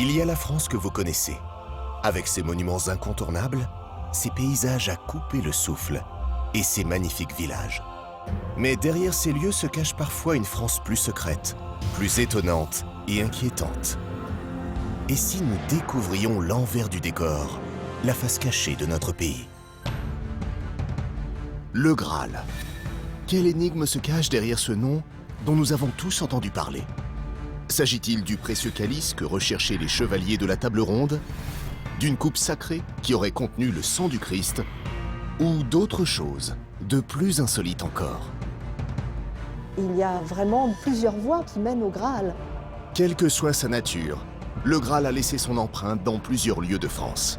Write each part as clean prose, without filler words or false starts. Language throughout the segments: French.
Il y a la France que vous connaissez, avec ses monuments incontournables, ses paysages à couper le souffle et ses magnifiques villages. Mais derrière ces lieux se cache parfois une France plus secrète, plus étonnante et inquiétante. Et si nous découvrions l'envers du décor, la face cachée de notre pays? Le Graal. Quelle énigme se cache derrière ce nom dont nous avons tous entendu parler? S'agit-il du précieux calice que recherchaient les chevaliers de la table ronde, d'une coupe sacrée qui aurait contenu le sang du Christ, ou d'autres choses, de plus insolites encore? Il y a vraiment plusieurs voies qui mènent au Graal. Quelle que soit sa nature, le Graal a laissé son empreinte dans plusieurs lieux de France.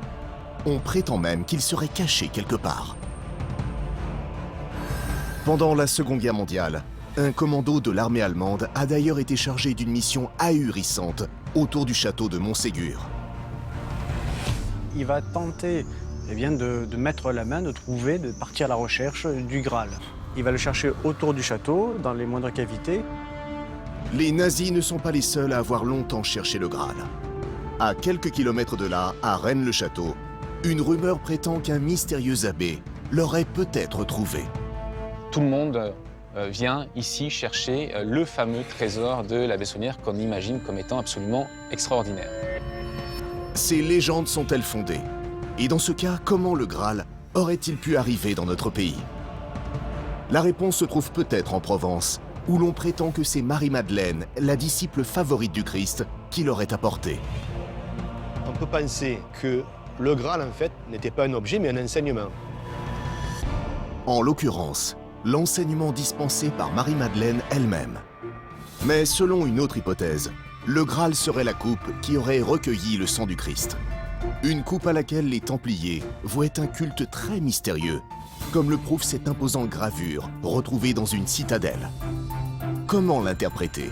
On prétend même qu'il serait caché quelque part. Pendant la Seconde Guerre mondiale, un commando de l'armée allemande a d'ailleurs été chargé d'une mission ahurissante autour du château de Montségur. Il va tenter de mettre la main, de trouver, de partir à la recherche du Graal. Il va le chercher autour du château, dans les moindres cavités. Les nazis ne sont pas les seuls à avoir longtemps cherché le Graal. À quelques kilomètres de là, à Rennes-le-Château, une rumeur prétend qu'un mystérieux abbé l'aurait peut-être trouvé. Tout le monde vient ici chercher le fameux trésor de la Bessonnière qu'on imagine comme étant absolument extraordinaire. Ces légendes sont-elles fondées? Et dans ce cas, comment le Graal aurait-il pu arriver dans notre pays? La réponse se trouve peut-être en Provence, où l'on prétend que c'est Marie-Madeleine, la disciple favorite du Christ, qui l'aurait apporté. On peut penser que le Graal, en fait, n'était pas un objet, mais un enseignement. En l'occurrence, l'enseignement dispensé par Marie-Madeleine elle-même. Mais selon une autre hypothèse, le Graal serait la coupe qui aurait recueilli le sang du Christ. Une coupe à laquelle les Templiers vouaient un culte très mystérieux, comme le prouve cette imposante gravure retrouvée dans une citadelle. Comment l'interpréter?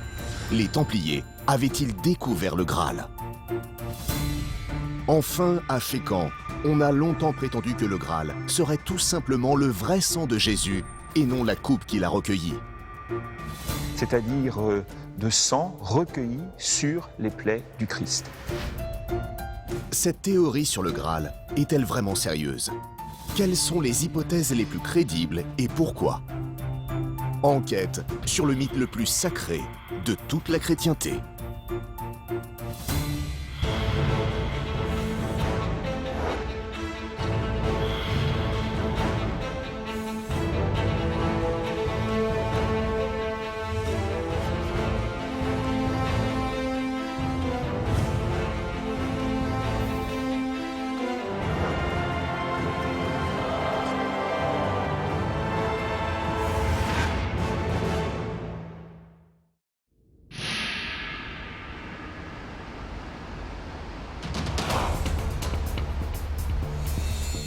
Les Templiers avaient-ils découvert le Graal? Enfin, à Fécamp, on a longtemps prétendu que le Graal serait tout simplement le vrai sang de Jésus et non la coupe qu'il a recueillie. C'est-à-dire de sang recueilli sur les plaies du Christ. Cette théorie sur le Graal est-elle vraiment sérieuse? Quelles sont les hypothèses les plus crédibles et pourquoi? Enquête sur le mythe le plus sacré de toute la chrétienté.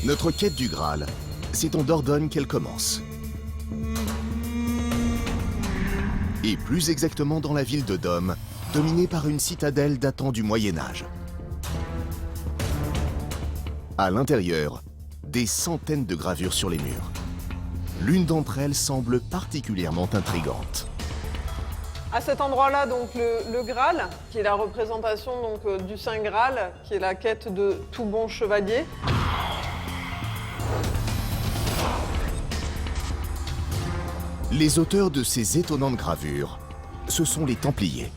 Notre quête du Graal, c'est en Dordogne qu'elle commence. Et plus exactement dans la ville de Dôme, dominée par une citadelle datant du Moyen-Âge. À l'intérieur, des centaines de gravures sur les murs. L'une d'entre elles semble particulièrement intrigante. À cet endroit-là, donc le Graal, qui est la représentation donc, du Saint Graal, qui est la quête de tout bon chevalier. Les auteurs de ces étonnantes gravures, ce sont les Templiers.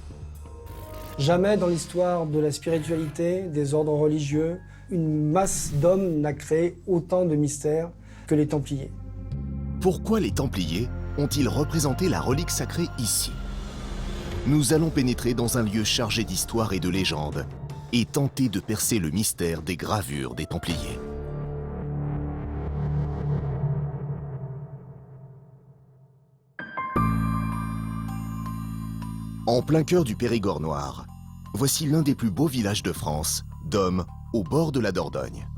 Jamais dans l'histoire de la spiritualité, des ordres religieux, une masse d'hommes n'a créé autant de mystères que les Templiers. Pourquoi les Templiers ont-ils représenté la relique sacrée ici? Nous allons pénétrer dans un lieu chargé d'histoire et de légendes et tenter de percer le mystère des gravures des Templiers. En plein cœur du Périgord noir, voici l'un des plus beaux villages de France, Dôme, au bord de la Dordogne.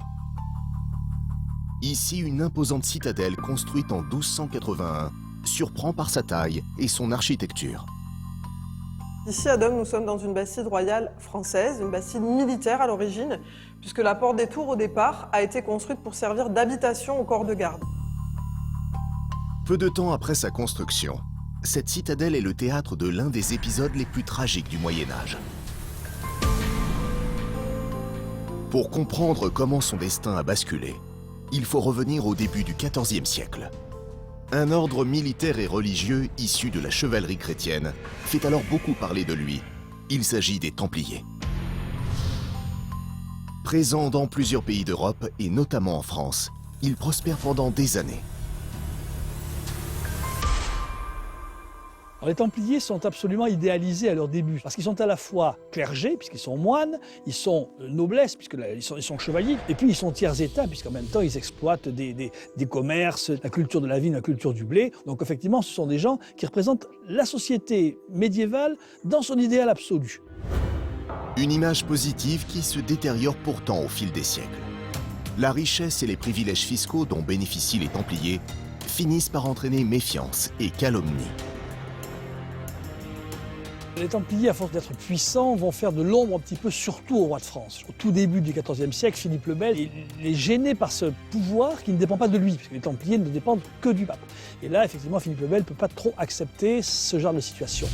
Ici, une imposante citadelle construite en 1281 surprend par sa taille et son architecture. Ici à Dôme, nous sommes dans une bastide royale française, une bastide militaire à l'origine, puisque la porte des Tours au départ a été construite pour servir d'habitation au corps de garde. Peu de temps après sa construction, cette citadelle est le théâtre de l'un des épisodes les plus tragiques du Moyen-Âge. Pour comprendre comment son destin a basculé, il faut revenir au début du XIVe siècle. Un ordre militaire et religieux issu de la chevalerie chrétienne fait alors beaucoup parler de lui. Il s'agit des Templiers. Présents dans plusieurs pays d'Europe et notamment en France, ils prospèrent pendant des années. Alors, les Templiers sont absolument idéalisés à leur début, parce qu'ils sont à la fois clergés, puisqu'ils sont moines, ils sont noblesse, puisqu'ils sont chevaliers, et puis ils sont tiers-état, puisqu'en même temps ils exploitent des commerces, la culture de la vigne, la culture du blé. Donc effectivement, ce sont des gens qui représentent la société médiévale dans son idéal absolu. Une image positive qui se détériore pourtant au fil des siècles. La richesse et les privilèges fiscaux dont bénéficient les Templiers finissent par entraîner méfiance et calomnie. Les Templiers, à force d'être puissants, vont faire de l'ombre un petit peu surtout au roi de France. Au tout début du XIVe siècle, Philippe le Bel est gêné par ce pouvoir qui ne dépend pas de lui, puisque les Templiers ne dépendent que du pape. Et là, effectivement, Philippe le Bel ne peut pas trop accepter ce genre de situation.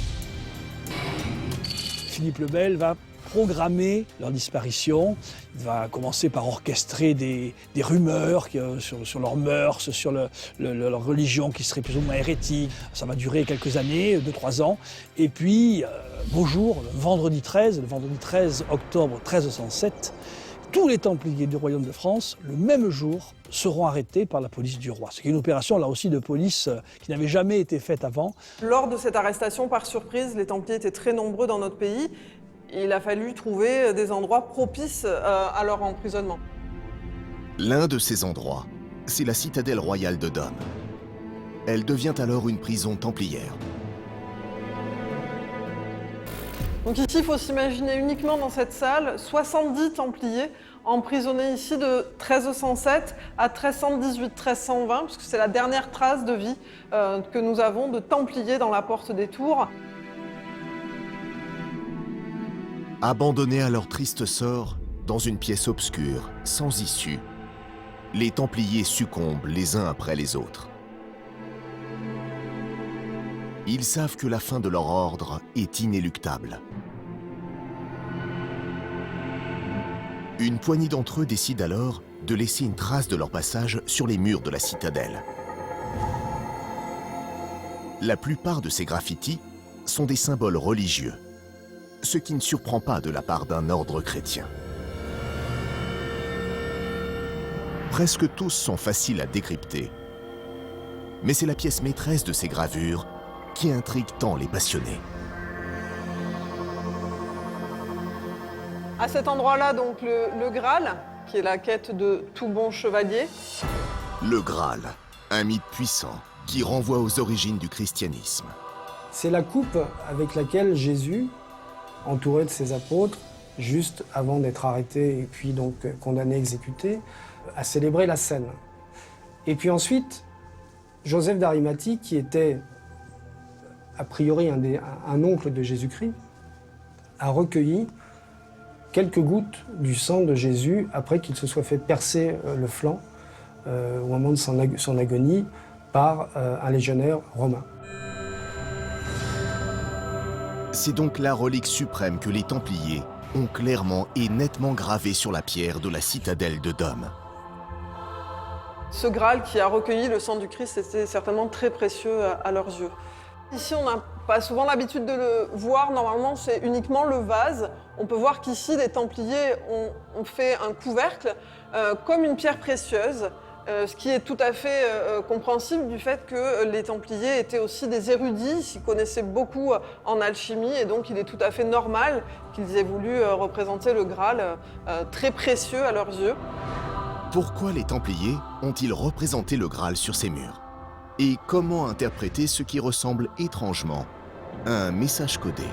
Philippe le Bel va programmer leur disparition. Il va commencer par orchestrer des rumeurs sur leurs mœurs, sur leur religion qui serait plus ou moins hérétique. Ça va durer quelques années, 2-3 ans. Et puis, beau jour, le vendredi 13 octobre 1307, tous les Templiers du royaume de France, le même jour, seront arrêtés par la police du roi. C'est une opération, là aussi, de police qui n'avait jamais été faite avant. Lors de cette arrestation, par surprise, les Templiers étaient très nombreux dans notre pays. Il a fallu trouver des endroits propices à leur emprisonnement. L'un de ces endroits, c'est la citadelle royale de Dôme. Elle devient alors une prison templière. Donc ici, il faut s'imaginer uniquement dans cette salle 70 Templiers emprisonnés ici de 1307 à 1318-1320, puisque c'est la dernière trace de vie que nous avons de Templiers dans la porte des Tours. Abandonnés à leur triste sort, dans une pièce obscure, sans issue, les Templiers succombent les uns après les autres. Ils savent que la fin de leur ordre est inéluctable. Une poignée d'entre eux décide alors de laisser une trace de leur passage sur les murs de la citadelle. La plupart de ces graffitis sont des symboles religieux, ce qui ne surprend pas de la part d'un ordre chrétien. Presque tous sont faciles à décrypter, mais c'est la pièce maîtresse de ces gravures qui intrigue tant les passionnés. À cet endroit-là, donc, le Graal, qui est la quête de tout bon chevalier. Le Graal, un mythe puissant qui renvoie aux origines du christianisme. C'est la coupe avec laquelle Jésus, entouré de ses apôtres, juste avant d'être arrêté et puis donc condamné, exécuté, a célébré la scène. Et puis ensuite, Joseph d'Arimathie, qui était a priori un oncle de Jésus-Christ, a recueilli quelques gouttes du sang de Jésus après qu'il se soit fait percer le flanc au moment de son agonie par un légionnaire romain. C'est donc la relique suprême que les Templiers ont clairement et nettement gravée sur la pierre de la citadelle de Dôme. Ce Graal qui a recueilli le sang du Christ était certainement très précieux à leurs yeux. Ici, on n'a pas souvent l'habitude de le voir. Normalement, c'est uniquement le vase. On peut voir qu'ici, les Templiers ont fait un couvercle comme une pierre précieuse. Ce qui est tout à fait compréhensible du fait que les Templiers étaient aussi des érudits, ils s'y connaissaient beaucoup en alchimie et donc il est tout à fait normal qu'ils aient voulu représenter le Graal très précieux à leurs yeux. Pourquoi les Templiers ont-ils représenté le Graal sur ces murs? Et comment interpréter ce qui ressemble étrangement à un message codé?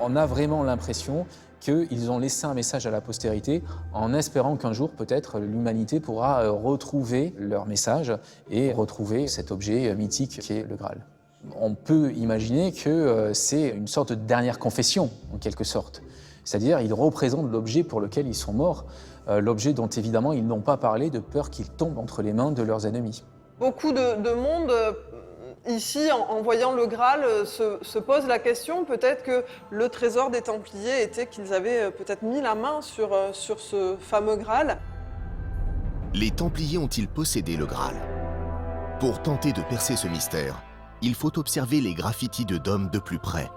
On a vraiment l'impression qu'ils ont laissé un message à la postérité en espérant qu'un jour, peut-être, l'humanité pourra retrouver leur message et retrouver cet objet mythique qui est le Graal. On peut imaginer que c'est une sorte de dernière confession, en quelque sorte. C'est-à-dire, ils représentent l'objet pour lequel ils sont morts, l'objet dont, évidemment, ils n'ont pas parlé de peur qu'il tombe entre les mains de leurs ennemis. Beaucoup de monde Ici, en voyant le Graal, se pose la question, peut-être que le trésor des Templiers était qu'ils avaient peut-être mis la main sur ce fameux Graal. Les Templiers ont-ils possédé le Graal? Pour tenter de percer ce mystère, il faut observer les graffitis de Dôme de plus près.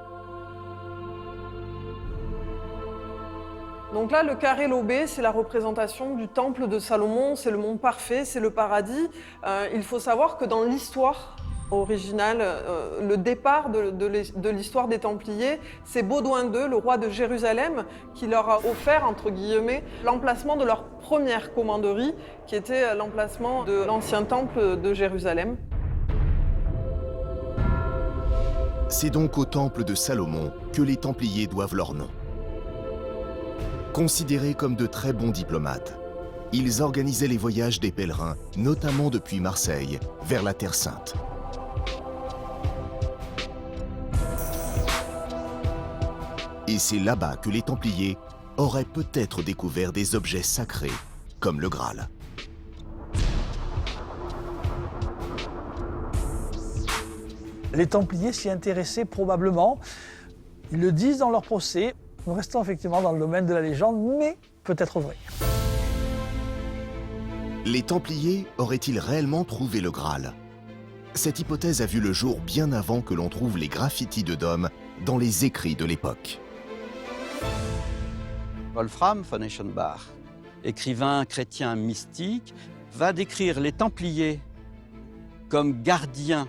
Donc là, le carré lobé, c'est la représentation du temple de Salomon, c'est le monde parfait, c'est le paradis. Il faut savoir que dans l'histoire originale, le départ de l'histoire des Templiers, c'est Baudouin II, le roi de Jérusalem, qui leur a offert, entre guillemets, l'emplacement de leur première commanderie, qui était l'emplacement de l'ancien temple de Jérusalem. C'est donc au temple de Salomon que les Templiers doivent leur nom. Considérés comme de très bons diplomates, ils organisaient les voyages des pèlerins, notamment depuis Marseille, vers la Terre Sainte. Et c'est là-bas que les Templiers auraient peut-être découvert des objets sacrés, comme le Graal. Les Templiers s'y intéressaient probablement. Ils le disent dans leur procès. Nous restons effectivement dans le domaine de la légende, mais peut-être vrai. Les Templiers auraient-ils réellement trouvé le Graal? Cette hypothèse a vu le jour bien avant que l'on trouve les graffitis de Dôme dans les écrits de l'époque. Wolfram von Eschenbach, écrivain chrétien mystique, va décrire les Templiers comme gardiens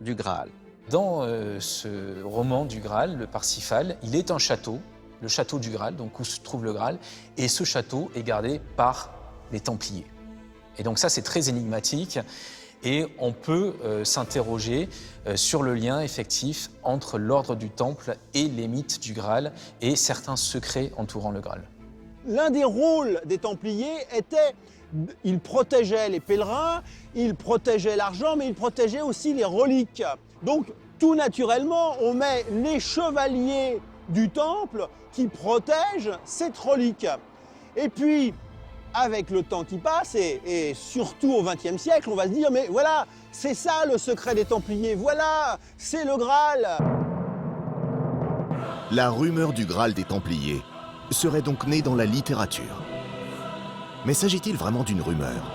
du Graal. Dans ce roman du Graal, le Parsifal, il est un château, le château du Graal, donc où se trouve le Graal, et ce château est gardé par les Templiers. Et donc ça, c'est très énigmatique, et on peut s'interroger sur le lien effectif entre l'ordre du Temple et les mythes du Graal et certains secrets entourant le Graal. L'un des rôles des Templiers était, ils protégeaient les pèlerins, ils protégeaient l'argent, mais ils protégeaient aussi les reliques. Donc, tout naturellement, on met les chevaliers du Temple qui protègent cette relique. Et puis, avec le temps qui passe, et surtout au XXe siècle, on va se dire, mais voilà, c'est ça le secret des Templiers, voilà, c'est le Graal. La rumeur du Graal des Templiers serait donc née dans la littérature. Mais s'agit-il vraiment d'une rumeur?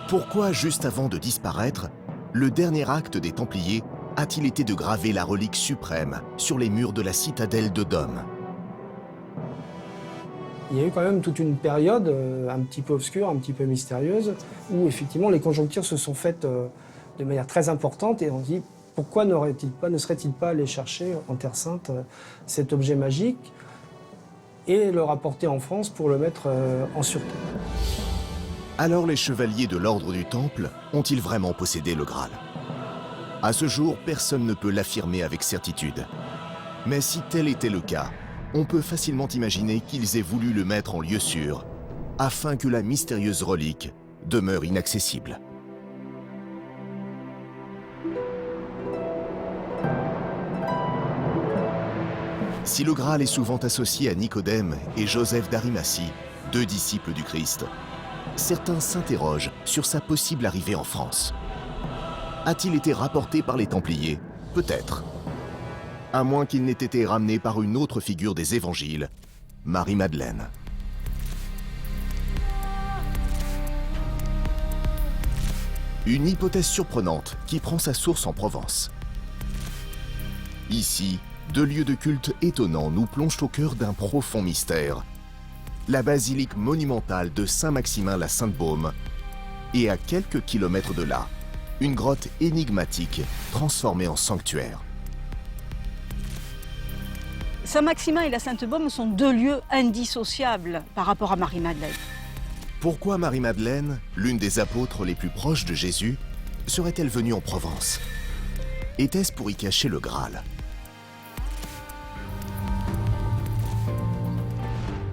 Pourquoi, juste avant de disparaître, le dernier acte des Templiers a-t-il été de graver la relique suprême sur les murs de la citadelle de Dôme? Il y a eu quand même toute une période un petit peu obscure, un petit peu mystérieuse, où effectivement les conjonctures se sont faites de manière très importante et on dit pourquoi ne serait-il pas allé chercher en Terre Sainte cet objet magique et le rapporter en France pour le mettre en sûreté. Alors les chevaliers de l'ordre du Temple ont-ils vraiment possédé le Graal? À ce jour, personne ne peut l'affirmer avec certitude. Mais si tel était le cas, on peut facilement imaginer qu'ils aient voulu le mettre en lieu sûr, afin que la mystérieuse relique demeure inaccessible. Si le Graal est souvent associé à Nicodème et Joseph d'Arimathie, deux disciples du Christ, certains s'interrogent sur sa possible arrivée en France. A-t-il été rapporté par les Templiers? Peut-être. À moins qu'il n'ait été ramené par une autre figure des évangiles, Marie-Madeleine. Une hypothèse surprenante qui prend sa source en Provence. Ici, deux lieux de culte étonnants nous plongent au cœur d'un profond mystère. La basilique monumentale de Saint-Maximin-la-Sainte-Baume et à quelques kilomètres de là, une grotte énigmatique transformée en sanctuaire. Saint-Maximin et la Sainte-Baume sont deux lieux indissociables par rapport à Marie-Madeleine. Pourquoi Marie-Madeleine, l'une des apôtres les plus proches de Jésus, serait-elle venue en Provence? Était-ce pour y cacher le Graal?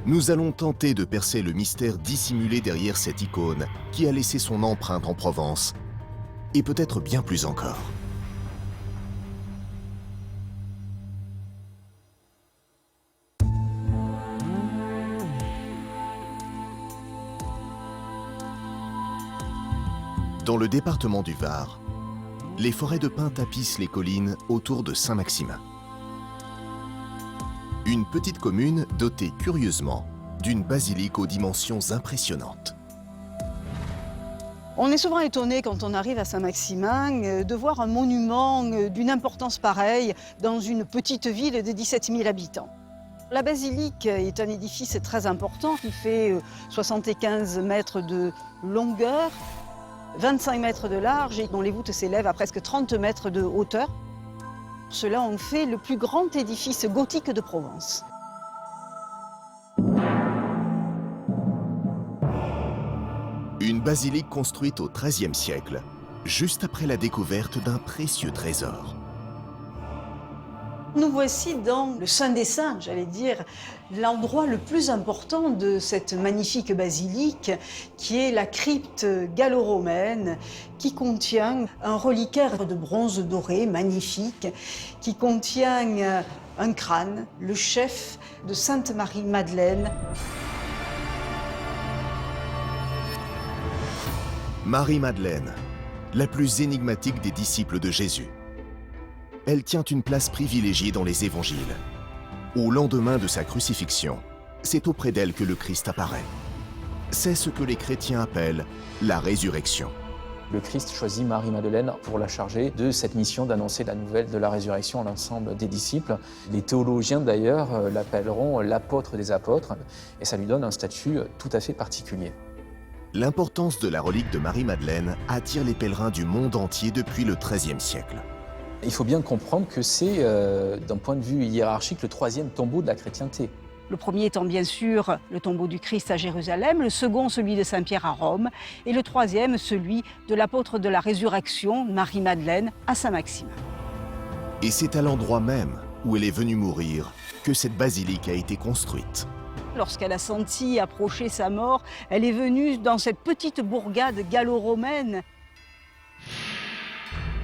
Nous allons tenter de percer le mystère dissimulé derrière cette icône qui a laissé son empreinte en Provence, et peut-être bien plus encore. Dans le département du Var, les forêts de pins tapissent les collines autour de Saint-Maximin. Une petite commune dotée curieusement d'une basilique aux dimensions impressionnantes. On est souvent étonné quand on arrive à Saint-Maximin de voir un monument d'une importance pareille dans une petite ville de 17 000 habitants. La basilique est un édifice très important qui fait 75 mètres de longueur, 25 mètres de large et dont les voûtes s'élèvent à presque 30 mètres de hauteur. Cela en fait le plus grand édifice gothique de Provence. Une basilique construite au XIIIe siècle, juste après la découverte d'un précieux trésor. Nous voici dans le Saint des Saints, j'allais dire, l'endroit le plus important de cette magnifique basilique, qui est la crypte gallo-romaine, qui contient un reliquaire de bronze doré magnifique, qui contient un crâne, le chef de Sainte Marie-Madeleine. Marie-Madeleine, la plus énigmatique des disciples de Jésus. Elle tient une place privilégiée dans les évangiles. Au lendemain de sa crucifixion, c'est auprès d'elle que le Christ apparaît. C'est ce que les chrétiens appellent la résurrection. Le Christ choisit Marie-Madeleine pour la charger de cette mission d'annoncer la nouvelle de la résurrection à l'ensemble des disciples. Les théologiens d'ailleurs l'appelleront l'apôtre des apôtres et ça lui donne un statut tout à fait particulier. L'importance de la relique de Marie-Madeleine attire les pèlerins du monde entier depuis le XIIIe siècle. Il faut bien comprendre que c'est, d'un point de vue hiérarchique, le troisième tombeau de la chrétienté. Le premier étant bien sûr le tombeau du Christ à Jérusalem, le second celui de Saint-Pierre à Rome, et le troisième celui de l'apôtre de la résurrection, Marie-Madeleine, à Saint-Maximin. Et c'est à l'endroit même où elle est venue mourir que cette basilique a été construite. Lorsqu'elle a senti approcher sa mort, elle est venue dans cette petite bourgade gallo-romaine.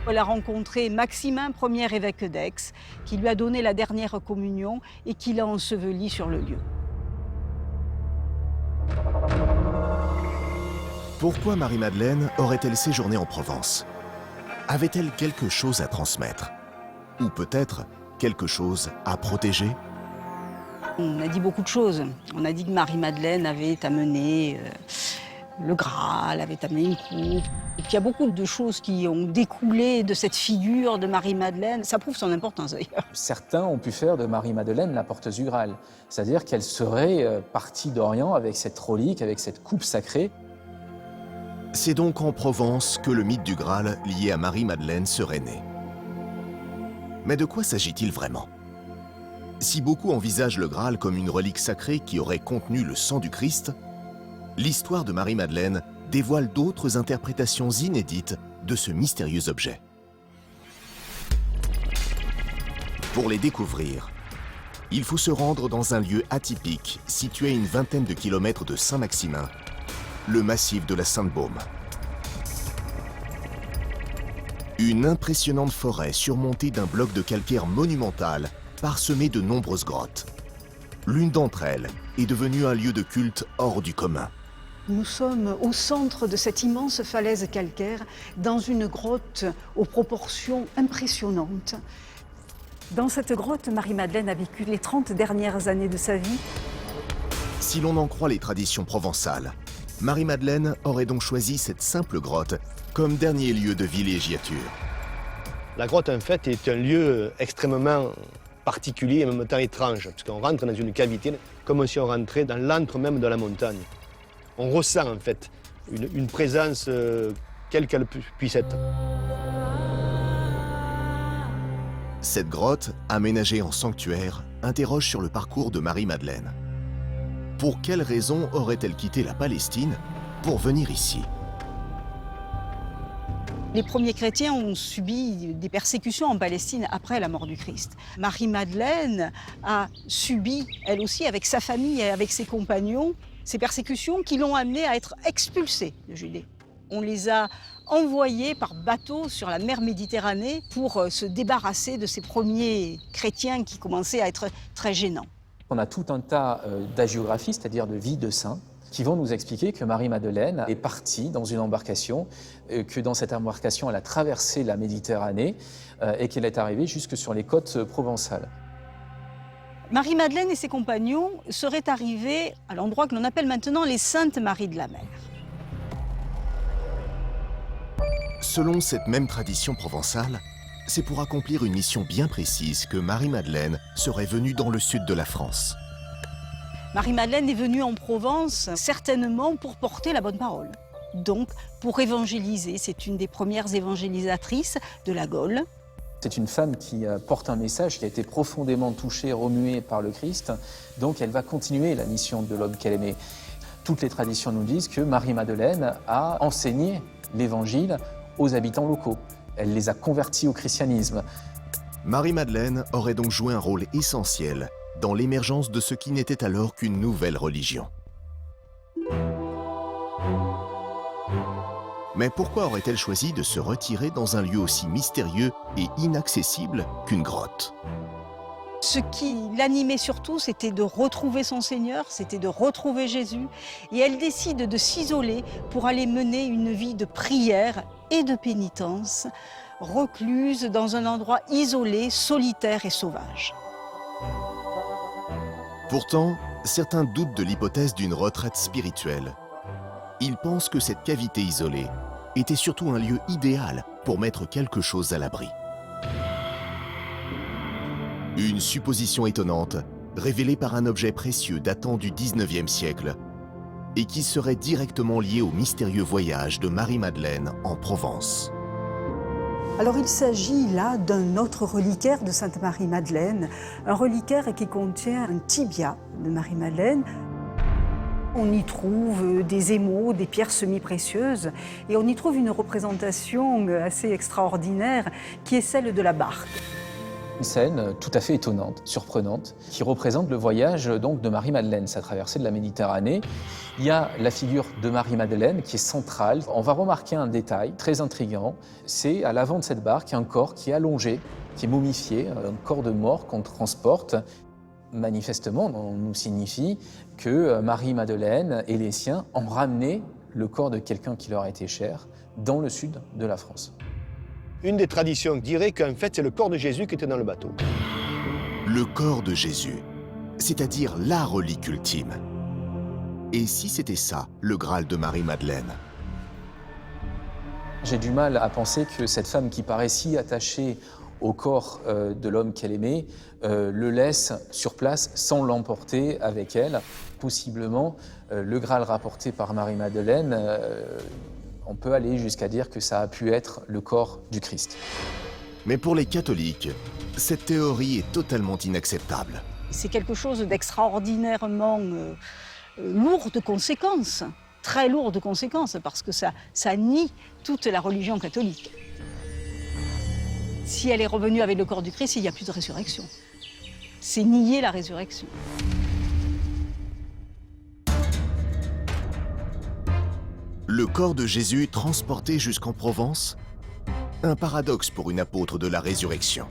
Elle a rencontré Maximin, premier évêque d'Aix, qui lui a donné la dernière communion et qui l'a enseveli sur le lieu. Pourquoi Marie-Madeleine aurait-elle séjourné en Provence? Avait-elle quelque chose à transmettre? Ou peut-être quelque chose à protéger? On a dit beaucoup de choses. On a dit que Marie-Madeleine avait amené le Graal, avait amené une coupe. Et puis il y a beaucoup de choses qui ont découlé de cette figure de Marie-Madeleine. Ça prouve son importance d'ailleurs. Certains ont pu faire de Marie-Madeleine la porteuse du Graal. C'est-à-dire qu'elle serait partie d'Orient avec cette relique, avec cette coupe sacrée. C'est donc en Provence que le mythe du Graal lié à Marie-Madeleine serait né. Mais de quoi s'agit-il vraiment? Si beaucoup envisagent le Graal comme une relique sacrée qui aurait contenu le sang du Christ, l'histoire de Marie-Madeleine dévoile d'autres interprétations inédites de ce mystérieux objet. Pour les découvrir, il faut se rendre dans un lieu atypique situé à une vingtaine de kilomètres de Saint-Maximin, le massif de la Sainte-Baume. Une impressionnante forêt surmontée d'un bloc de calcaire monumental parsemé de nombreuses grottes. L'une d'entre elles est devenue un lieu de culte hors du commun. Nous sommes au centre de cette immense falaise calcaire, dans une grotte aux proportions impressionnantes. Dans cette grotte, Marie-Madeleine a vécu les 30 dernières années de sa vie. Si l'on en croit les traditions provençales, Marie-Madeleine aurait donc choisi cette simple grotte comme dernier lieu de villégiature. La grotte, en fait, est un lieu extrêmement particulier et en même temps étrange, parce qu'on rentre dans une cavité comme si on rentrait dans l'antre même de la montagne. On ressent, en fait, une présence, quelle qu'elle puisse être. Cette grotte, aménagée en sanctuaire, interroge sur le parcours de Marie-Madeleine. Pour quelles raisons aurait-elle quitté la Palestine pour venir ici? Les premiers chrétiens ont subi des persécutions en Palestine après la mort du Christ. Marie-Madeleine a subi, elle aussi, avec sa famille et avec ses compagnons, ces persécutions qui l'ont amenée à être expulsée de Judée. On les a envoyés par bateau sur la mer Méditerranée pour se débarrasser de ces premiers chrétiens qui commençaient à être très gênants. On a tout un tas d'agiographies, c'est-à-dire de vie de saints, qui vont nous expliquer que Marie-Madeleine est partie dans une embarcation, que dans cette embarcation, elle a traversé la Méditerranée et qu'elle est arrivée jusque sur les côtes provençales. Marie-Madeleine et ses compagnons seraient arrivés à l'endroit que l'on appelle maintenant les Saintes Maries de la Mer. Selon cette même tradition provençale, c'est pour accomplir une mission bien précise que Marie-Madeleine serait venue dans le sud de la France. Marie-Madeleine est venue en Provence certainement pour porter la bonne parole. Donc pour évangéliser, c'est une des premières évangélisatrices de la Gaule. C'est une femme qui porte un message qui a été profondément touché, remué par le Christ. Donc elle va continuer la mission de l'homme qu'elle aimait. Toutes les traditions nous disent que Marie-Madeleine a enseigné l'Évangile aux habitants locaux. Elle les a convertis au christianisme. Marie-Madeleine aurait donc joué un rôle essentiel dans l'émergence de ce qui n'était alors qu'une nouvelle religion. Mais pourquoi aurait-elle choisi de se retirer dans un lieu aussi mystérieux et inaccessible qu'une grotte? Ce qui l'animait surtout, c'était de retrouver son Seigneur, c'était de retrouver Jésus. Et elle décide de s'isoler pour aller mener une vie de prière et de pénitence, recluse dans un endroit isolé, solitaire et sauvage. Pourtant, certains doutent de l'hypothèse d'une retraite spirituelle. Ils pensent que cette cavité isolée était surtout un lieu idéal pour mettre quelque chose à l'abri. Une supposition étonnante, révélée par un objet précieux datant du 19e siècle et qui serait directement lié au mystérieux voyage de Marie-Madeleine en Provence. Alors il s'agit là d'un autre reliquaire de Sainte Marie-Madeleine, un reliquaire qui contient un tibia de Marie-Madeleine. On y trouve des émaux, des pierres semi-précieuses et on y trouve une représentation assez extraordinaire qui est celle de la barque. Une scène tout à fait étonnante, surprenante, qui représente le voyage donc de Marie-Madeleine, sa traversée de la Méditerranée. Il y a la figure de Marie-Madeleine qui est centrale. On va remarquer un détail très intriguant, c'est à l'avant de cette barque un corps qui est allongé, qui est momifié, un corps de mort qu'on transporte. Manifestement, on nous signifie que Marie-Madeleine et les siens ont ramené le corps de quelqu'un qui leur a été cher dans le sud de la France. Une des traditions dirait qu'en fait, c'est le corps de Jésus qui était dans le bateau. Le corps de Jésus, c'est-à-dire la relique ultime. Et si c'était ça, le Graal de Marie-Madeleine? J'ai du mal à penser que cette femme qui paraît si attachée au corps de l'homme qu'elle aimait, le laisse sur place sans l'emporter avec elle. Possiblement, le Graal rapporté par Marie-Madeleine, on peut aller jusqu'à dire que ça a pu être le corps du Christ. Mais pour les catholiques, cette théorie est totalement inacceptable. C'est quelque chose d'extraordinairement lourd de conséquences, très lourd de conséquences, parce que ça nie toute la religion catholique. Si elle est revenue avec le corps du Christ, il n'y a plus de résurrection. C'est nier la résurrection. Le corps de Jésus transporté jusqu'en Provence? Un paradoxe pour une apôtre de la résurrection.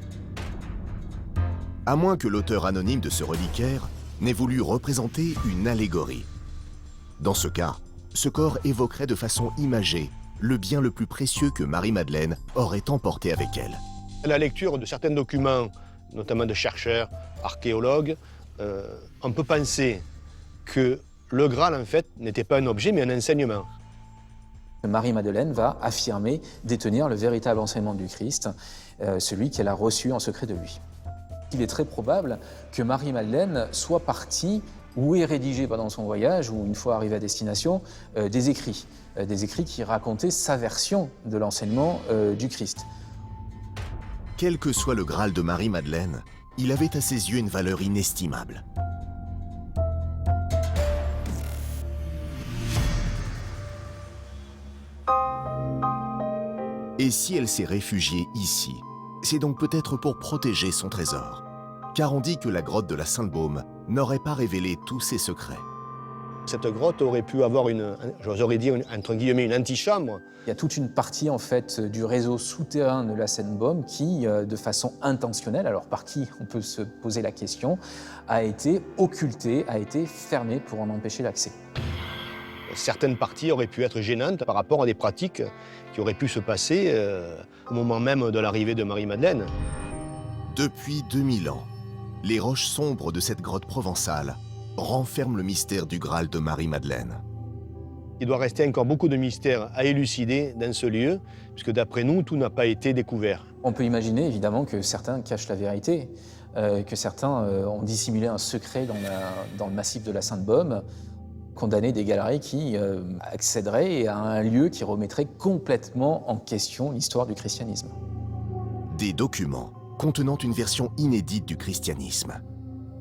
À moins que l'auteur anonyme de ce reliquaire n'ait voulu représenter une allégorie. Dans ce cas, ce corps évoquerait de façon imagée le bien le plus précieux que Marie-Madeleine aurait emporté avec elle. À la lecture de certains documents, notamment de chercheurs, archéologues, on peut penser que le Graal, en fait, n'était pas un objet, mais un enseignement. Marie-Madeleine va affirmer détenir le véritable enseignement du Christ, celui qu'elle a reçu en secret de lui. Il est très probable que Marie-Madeleine soit partie ou ait rédigé pendant son voyage, ou une fois arrivée à destination, des écrits qui racontaient sa version de l'enseignement du Christ. Quel que soit le Graal de Marie-Madeleine, il avait à ses yeux une valeur inestimable. Et si elle s'est réfugiée ici, c'est donc peut-être pour protéger son trésor. Car on dit que la grotte de la Sainte-Baume n'aurait pas révélé tous ses secrets. Cette grotte aurait pu avoir j'aurais dit, entre guillemets, une antichambre. Il y a toute une partie, en fait, du réseau souterrain de la Sainte-Baume qui, de façon intentionnelle, alors par qui on peut se poser la question, a été occultée, a été fermée pour en empêcher l'accès. certaines parties auraient pu être gênantes par rapport à des pratiques qui auraient pu se passer au moment même de l'arrivée de Marie-Madeleine. Depuis 2000 ans, les roches sombres de cette grotte provençale renferment le mystère du Graal de Marie-Madeleine. Il doit rester encore beaucoup de mystères à élucider dans ce lieu, puisque d'après nous, tout n'a pas été découvert. On peut imaginer évidemment que certains cachent la vérité, que certains ont dissimulé un secret dans le massif de la Sainte-Baume, condamné des galeries qui accéderaient à un lieu qui remettrait complètement en question l'histoire du christianisme. Des documents contenant une version inédite du christianisme.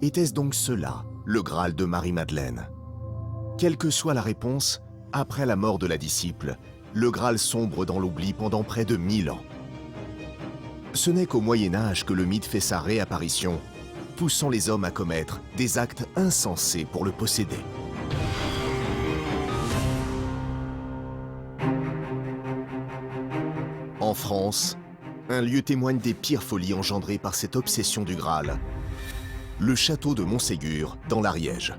Était-ce donc cela, le Graal de Marie-Madeleine? Quelle que soit la réponse, après la mort de la disciple, le Graal sombre dans l'oubli pendant près de 1000 ans. Ce n'est qu'au Moyen-Âge que le mythe fait sa réapparition, poussant les hommes à commettre des actes insensés pour le posséder. En France, un lieu témoigne des pires folies engendrées par cette obsession du Graal. Le château de Montségur, dans l'Ariège.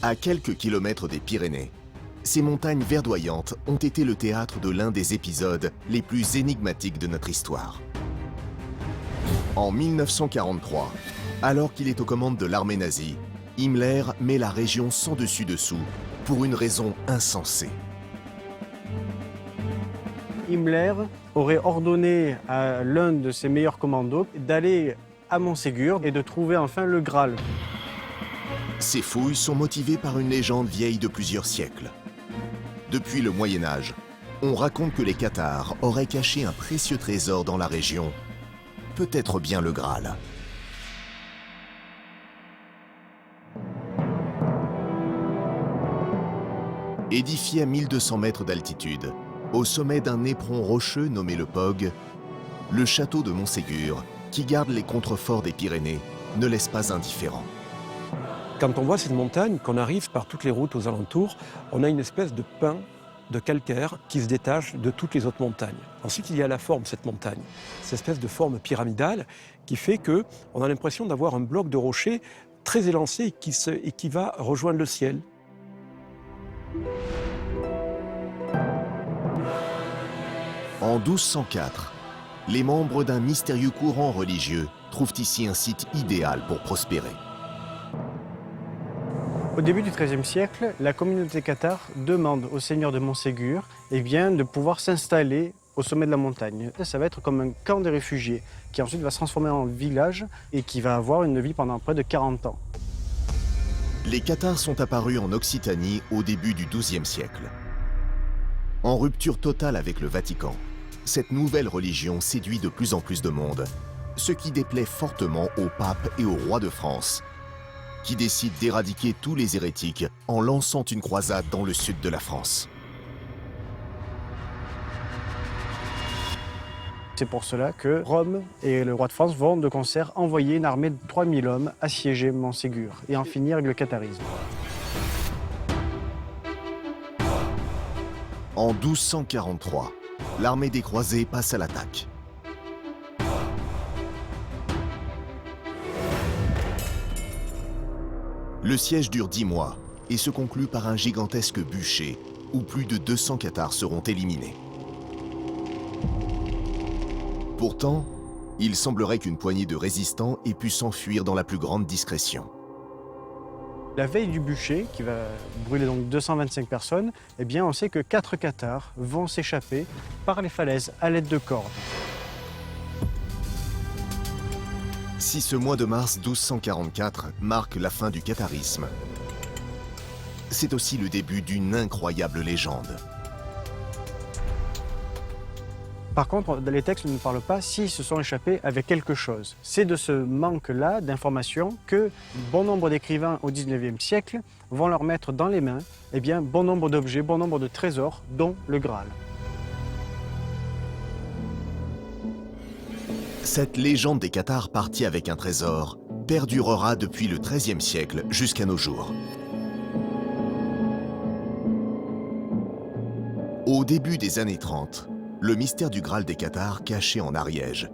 À quelques kilomètres des Pyrénées, ces montagnes verdoyantes ont été le théâtre de l'un des épisodes les plus énigmatiques de notre histoire. En 1943, alors qu'il est aux commandes de l'armée nazie, Himmler met la région sans dessus-dessous pour une raison insensée. Himmler aurait ordonné à l'un de ses meilleurs commandos d'aller à Montségur et de trouver enfin le Graal. Ces fouilles sont motivées par une légende vieille de plusieurs siècles. Depuis le Moyen-Âge, on raconte que les Cathares auraient caché un précieux trésor dans la région, peut-être bien le Graal. Édifié à 1200 mètres d'altitude, au sommet d'un éperon rocheux nommé le Pog, le château de Montségur, qui garde les contreforts des Pyrénées, ne laisse pas indifférent. Quand on voit cette montagne, qu'on arrive par toutes les routes aux alentours, on a une espèce de pain de calcaire qui se détache de toutes les autres montagnes. Ensuite, il y a la forme de cette montagne, cette espèce de forme pyramidale qui fait qu'on a l'impression d'avoir un bloc de rocher très élancé et qui va rejoindre le ciel. En 1204, les membres d'un mystérieux courant religieux trouvent ici un site idéal pour prospérer. Au début du XIIIe siècle, la communauté cathare demande au seigneur de Montségur de pouvoir s'installer au sommet de la montagne. Ça va être comme un camp des réfugiés qui ensuite va se transformer en village et qui va avoir une vie pendant près de 40 ans. Les Cathares sont apparus en Occitanie au début du XIIe siècle. En rupture totale avec le Vatican, cette nouvelle religion séduit de plus en plus de monde, ce qui déplaît fortement au pape et au roi de France, qui décide d'éradiquer tous les hérétiques en lançant une croisade dans le sud de la France. C'est pour cela que Rome et le roi de France vont de concert envoyer une armée de 3000 hommes assiéger Montségur et en finir avec le catharisme. En 1243, l'armée des croisés passe à l'attaque. Le siège dure 10 mois et se conclut par un gigantesque bûcher où plus de 200 Cathares seront éliminés. Pourtant, il semblerait qu'une poignée de résistants ait pu s'enfuir dans la plus grande discrétion. La veille du bûcher, qui va brûler donc 225 personnes, eh bien on sait que 4 Cathares vont s'échapper par les falaises à l'aide de cordes. Si ce mois de mars 1244 marque la fin du catharisme, c'est aussi le début d'une incroyable légende. Par contre, les textes ne parlent pas s'ils se sont échappés avec quelque chose. C'est de ce manque-là d'informations que bon nombre d'écrivains au XIXe siècle vont leur mettre dans les mains bon nombre d'objets, bon nombre de trésors, dont le Graal. Cette légende des Cathares partie avec un trésor perdurera depuis le XIIIe siècle jusqu'à nos jours. Au début des années 30, le mystère du Graal des Cathares caché en Ariège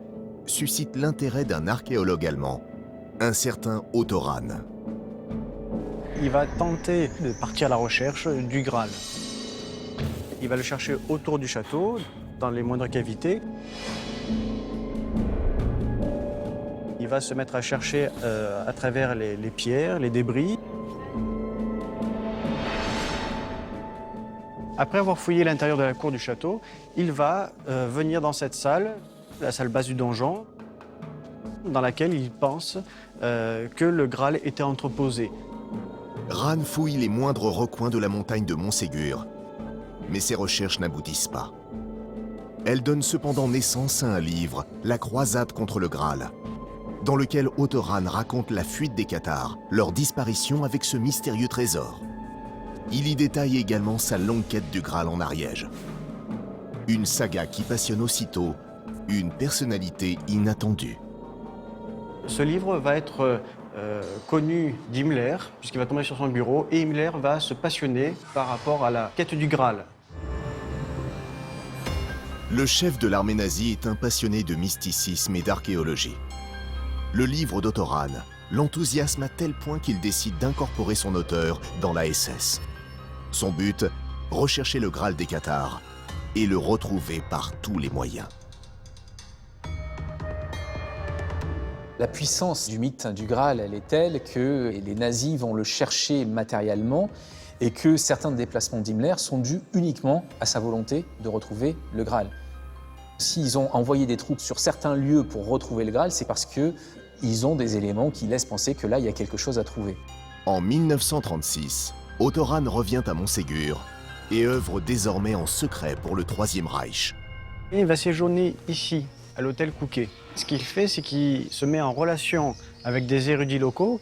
suscite l'intérêt d'un archéologue allemand, un certain Otto Rahn. il va tenter de partir à la recherche du Graal. Il va le chercher autour du château, dans les moindres cavités. Il va se mettre à chercher à travers les pierres, les débris. Après avoir fouillé l'intérieur de la cour du château, il va venir dans cette salle, la salle basse du donjon, dans laquelle il pense que le Graal était entreposé. Ran fouille les moindres recoins de la montagne de Montségur, mais ses recherches n'aboutissent pas. Elle donne cependant naissance à un livre, La croisade contre le Graal, dans lequel Ottoran raconte la fuite des Cathars, leur disparition avec ce mystérieux trésor. Il y détaille également sa longue quête du Graal en Ariège. Une saga qui passionne aussitôt une personnalité inattendue. Ce livre va être connu d'Himmler, puisqu'il va tomber sur son bureau, et Himmler va se passionner par rapport à la quête du Graal. Le chef de l'armée nazie est un passionné de mysticisme et d'archéologie. Le livre d'Ottoran l'enthousiasme à tel point qu'il décide d'incorporer son auteur dans la SS. Son but, rechercher le Graal des Cathars et le retrouver par tous les moyens. La puissance du mythe du Graal, elle est telle que les nazis vont le chercher matériellement et que certains déplacements d'Himmler sont dus uniquement à sa volonté de retrouver le Graal. S'ils ont envoyé des troupes sur certains lieux pour retrouver le Graal, c'est parce qu'ils ont des éléments qui laissent penser que là, il y a quelque chose à trouver. En 1936, Ottoran revient à Montségur et œuvre désormais en secret pour le Troisième Reich. Il va séjourner ici, à l'hôtel Couquet. Ce qu'il fait, c'est qu'il se met en relation avec des érudits locaux,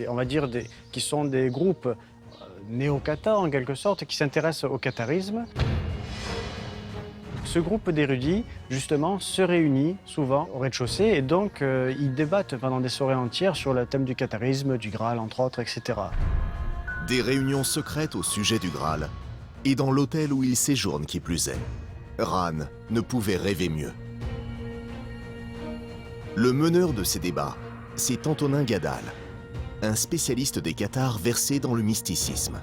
on va dire qui sont des groupes néo-cathares en quelque sorte, qui s'intéressent au catharisme. Ce groupe d'érudits, justement, se réunit souvent au rez-de-chaussée et donc ils débattent pendant des soirées entières sur le thème du catharisme, du Graal, entre autres, etc. Des réunions secrètes au sujet du Graal et dans l'hôtel où il séjourne qui plus est. Ran ne pouvait rêver mieux. Le meneur de ces débats, c'est Antonin Gadal, un spécialiste des Cathars versé dans le mysticisme.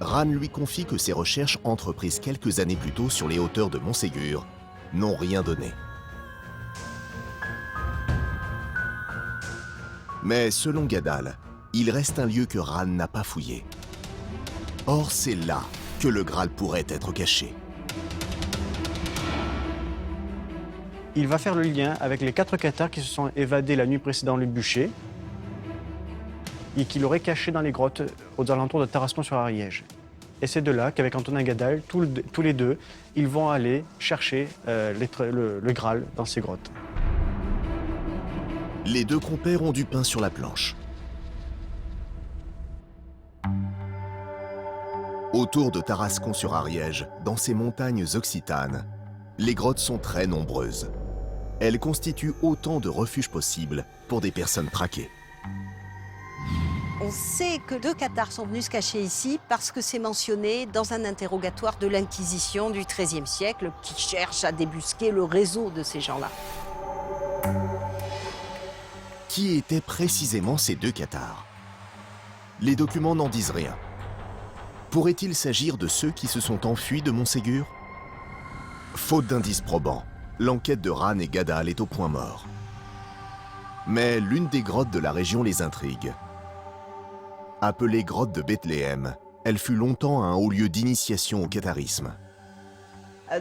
Ran lui confie que ses recherches entreprises quelques années plus tôt sur les hauteurs de Montségur n'ont rien donné. Mais selon Gadal, il reste un lieu que Ran n'a pas fouillé. Or, c'est là que le Graal pourrait être caché. Il va faire le lien avec les 4 Cathars qui se sont évadés la nuit précédant le bûcher et qui l'auraient caché dans les grottes aux alentours de Tarascon-sur-Ariège. Et c'est de là qu'avec Antonin Gadal, tous les deux, ils vont aller chercher le Graal dans ces grottes. Les deux compères ont du pain sur la planche. Autour de Tarascon-sur-Ariège, dans ces montagnes occitanes, les grottes sont très nombreuses. Elles constituent autant de refuges possibles pour des personnes traquées. On sait que 2 Cathars sont venus se cacher ici parce que c'est mentionné dans un interrogatoire de l'Inquisition du XIIIe siècle qui cherche à débusquer le réseau de ces gens-là. Qui étaient précisément ces 2 Cathars? Les documents n'en disent rien. Pourrait-il s'agir de ceux qui se sont enfuis de Montségur? Faute d'indices probants, l'enquête de Ran et Gadal est au point mort. Mais l'une des grottes de la région les intrigue. Appelée grotte de Bethléem, elle fut longtemps un haut lieu d'initiation au catharisme.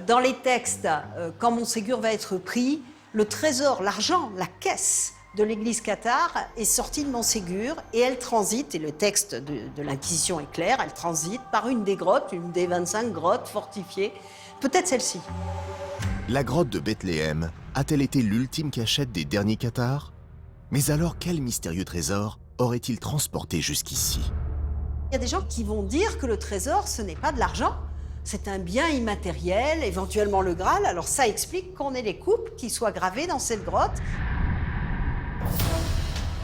Dans les textes, quand Montségur va être pris, le trésor, l'argent, la caisse de l'église cathare est sortie de Montségur et elle transite, et le texte de l'Inquisition est clair, elle transite par une des grottes, une des 25 grottes fortifiées, peut-être celle-ci. La grotte de Bethléem a-t-elle été l'ultime cachette des derniers Cathars? Mais alors quel mystérieux trésor aurait-il transporté jusqu'ici? Il y a des gens qui vont dire que le trésor, ce n'est pas de l'argent, c'est un bien immatériel, éventuellement le Graal. Alors ça explique qu'on ait les coupes qui soient gravées dans cette grotte.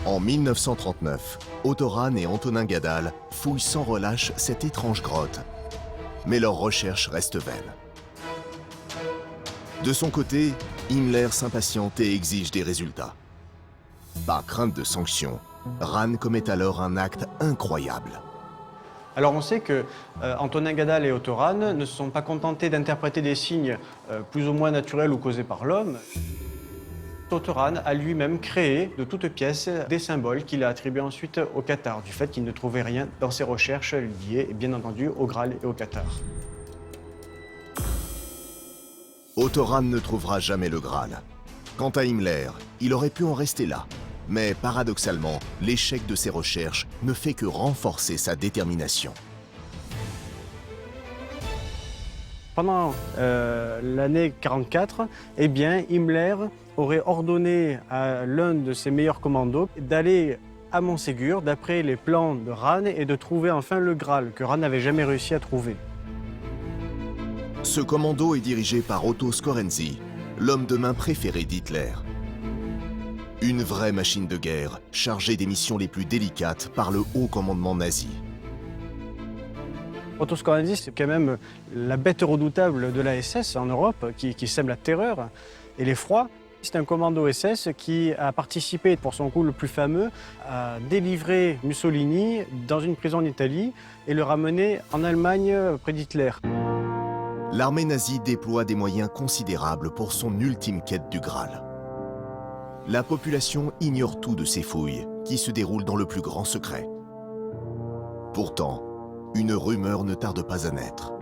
En 1939, Ottoran et Antonin Gadal fouillent sans relâche cette étrange grotte. Mais leurs recherches restent vaines. De son côté, Himmler s'impatiente et exige des résultats. Par crainte de sanctions, Ran commet alors un acte incroyable. Alors on sait que Antonin Gadal et Otto Rahn ne se sont pas contentés d'interpréter des signes plus ou moins naturels ou causés par l'homme. Otto Rahn a lui-même créé de toutes pièces des symboles qu'il a attribués ensuite au cathare, du fait qu'il ne trouvait rien dans ses recherches liées, bien entendu, au Graal et au cathare. Otto Rahn ne trouvera jamais le Graal. Quant à Himmler, il aurait pu en rester là. Mais paradoxalement, l'échec de ses recherches ne fait que renforcer sa détermination. Pendant l'année 1944, eh bien, Himmler aurait ordonné à l'un de ses meilleurs commandos d'aller à Montségur, d'après les plans de Rahn, et de trouver enfin le Graal, que Rahn n'avait jamais réussi à trouver. Ce commando est dirigé par Otto Skorenzy, l'homme de main préféré d'Hitler. Une vraie machine de guerre, chargée des missions les plus délicates par le haut commandement nazi. Otto Skorenzy, c'est quand même la bête redoutable de la SS en Europe, qui sème la terreur et l'effroi. C'est un commando SS qui a participé, pour son coup le plus fameux, à délivrer Mussolini dans une prison d'Italie et le ramener en Allemagne près d'Hitler. L'armée nazie déploie des moyens considérables pour son ultime quête du Graal. La population ignore tout de ces fouilles, qui se déroulent dans le plus grand secret. Pourtant, une rumeur ne tarde pas à naître.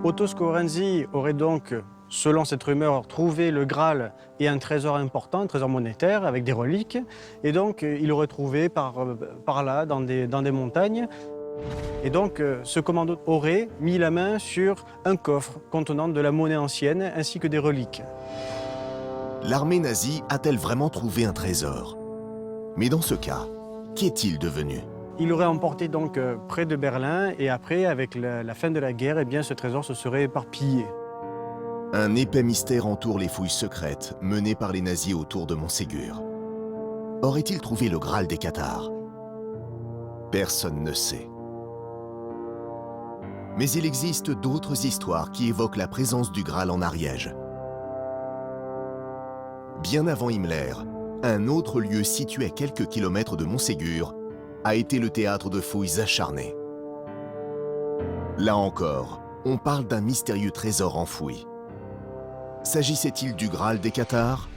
Otto Skorenzy aurait donc, selon cette rumeur, trouvé le Graal et un trésor important, un trésor monétaire avec des reliques. Et donc, il aurait trouvé par là, dans des montagnes. Et donc, ce commando aurait mis la main sur un coffre contenant de la monnaie ancienne ainsi que des reliques. L'armée nazie a-t-elle vraiment trouvé un trésor? Mais dans ce cas, qu'est-il devenu? Il aurait emporté donc près de Berlin et après, avec la fin de la guerre, eh bien, ce trésor se serait éparpillé. Un épais mystère entoure les fouilles secrètes menées par les nazis autour de Montségur. Aurait-il trouvé le Graal des Cathares? Personne ne sait. Mais il existe d'autres histoires qui évoquent la présence du Graal en Ariège. Bien avant Himmler, un autre lieu situé à quelques kilomètres de Montségur a été le théâtre de fouilles acharnées. Là encore, on parle d'un mystérieux trésor enfoui. S'agissait-il du Graal des Cathares?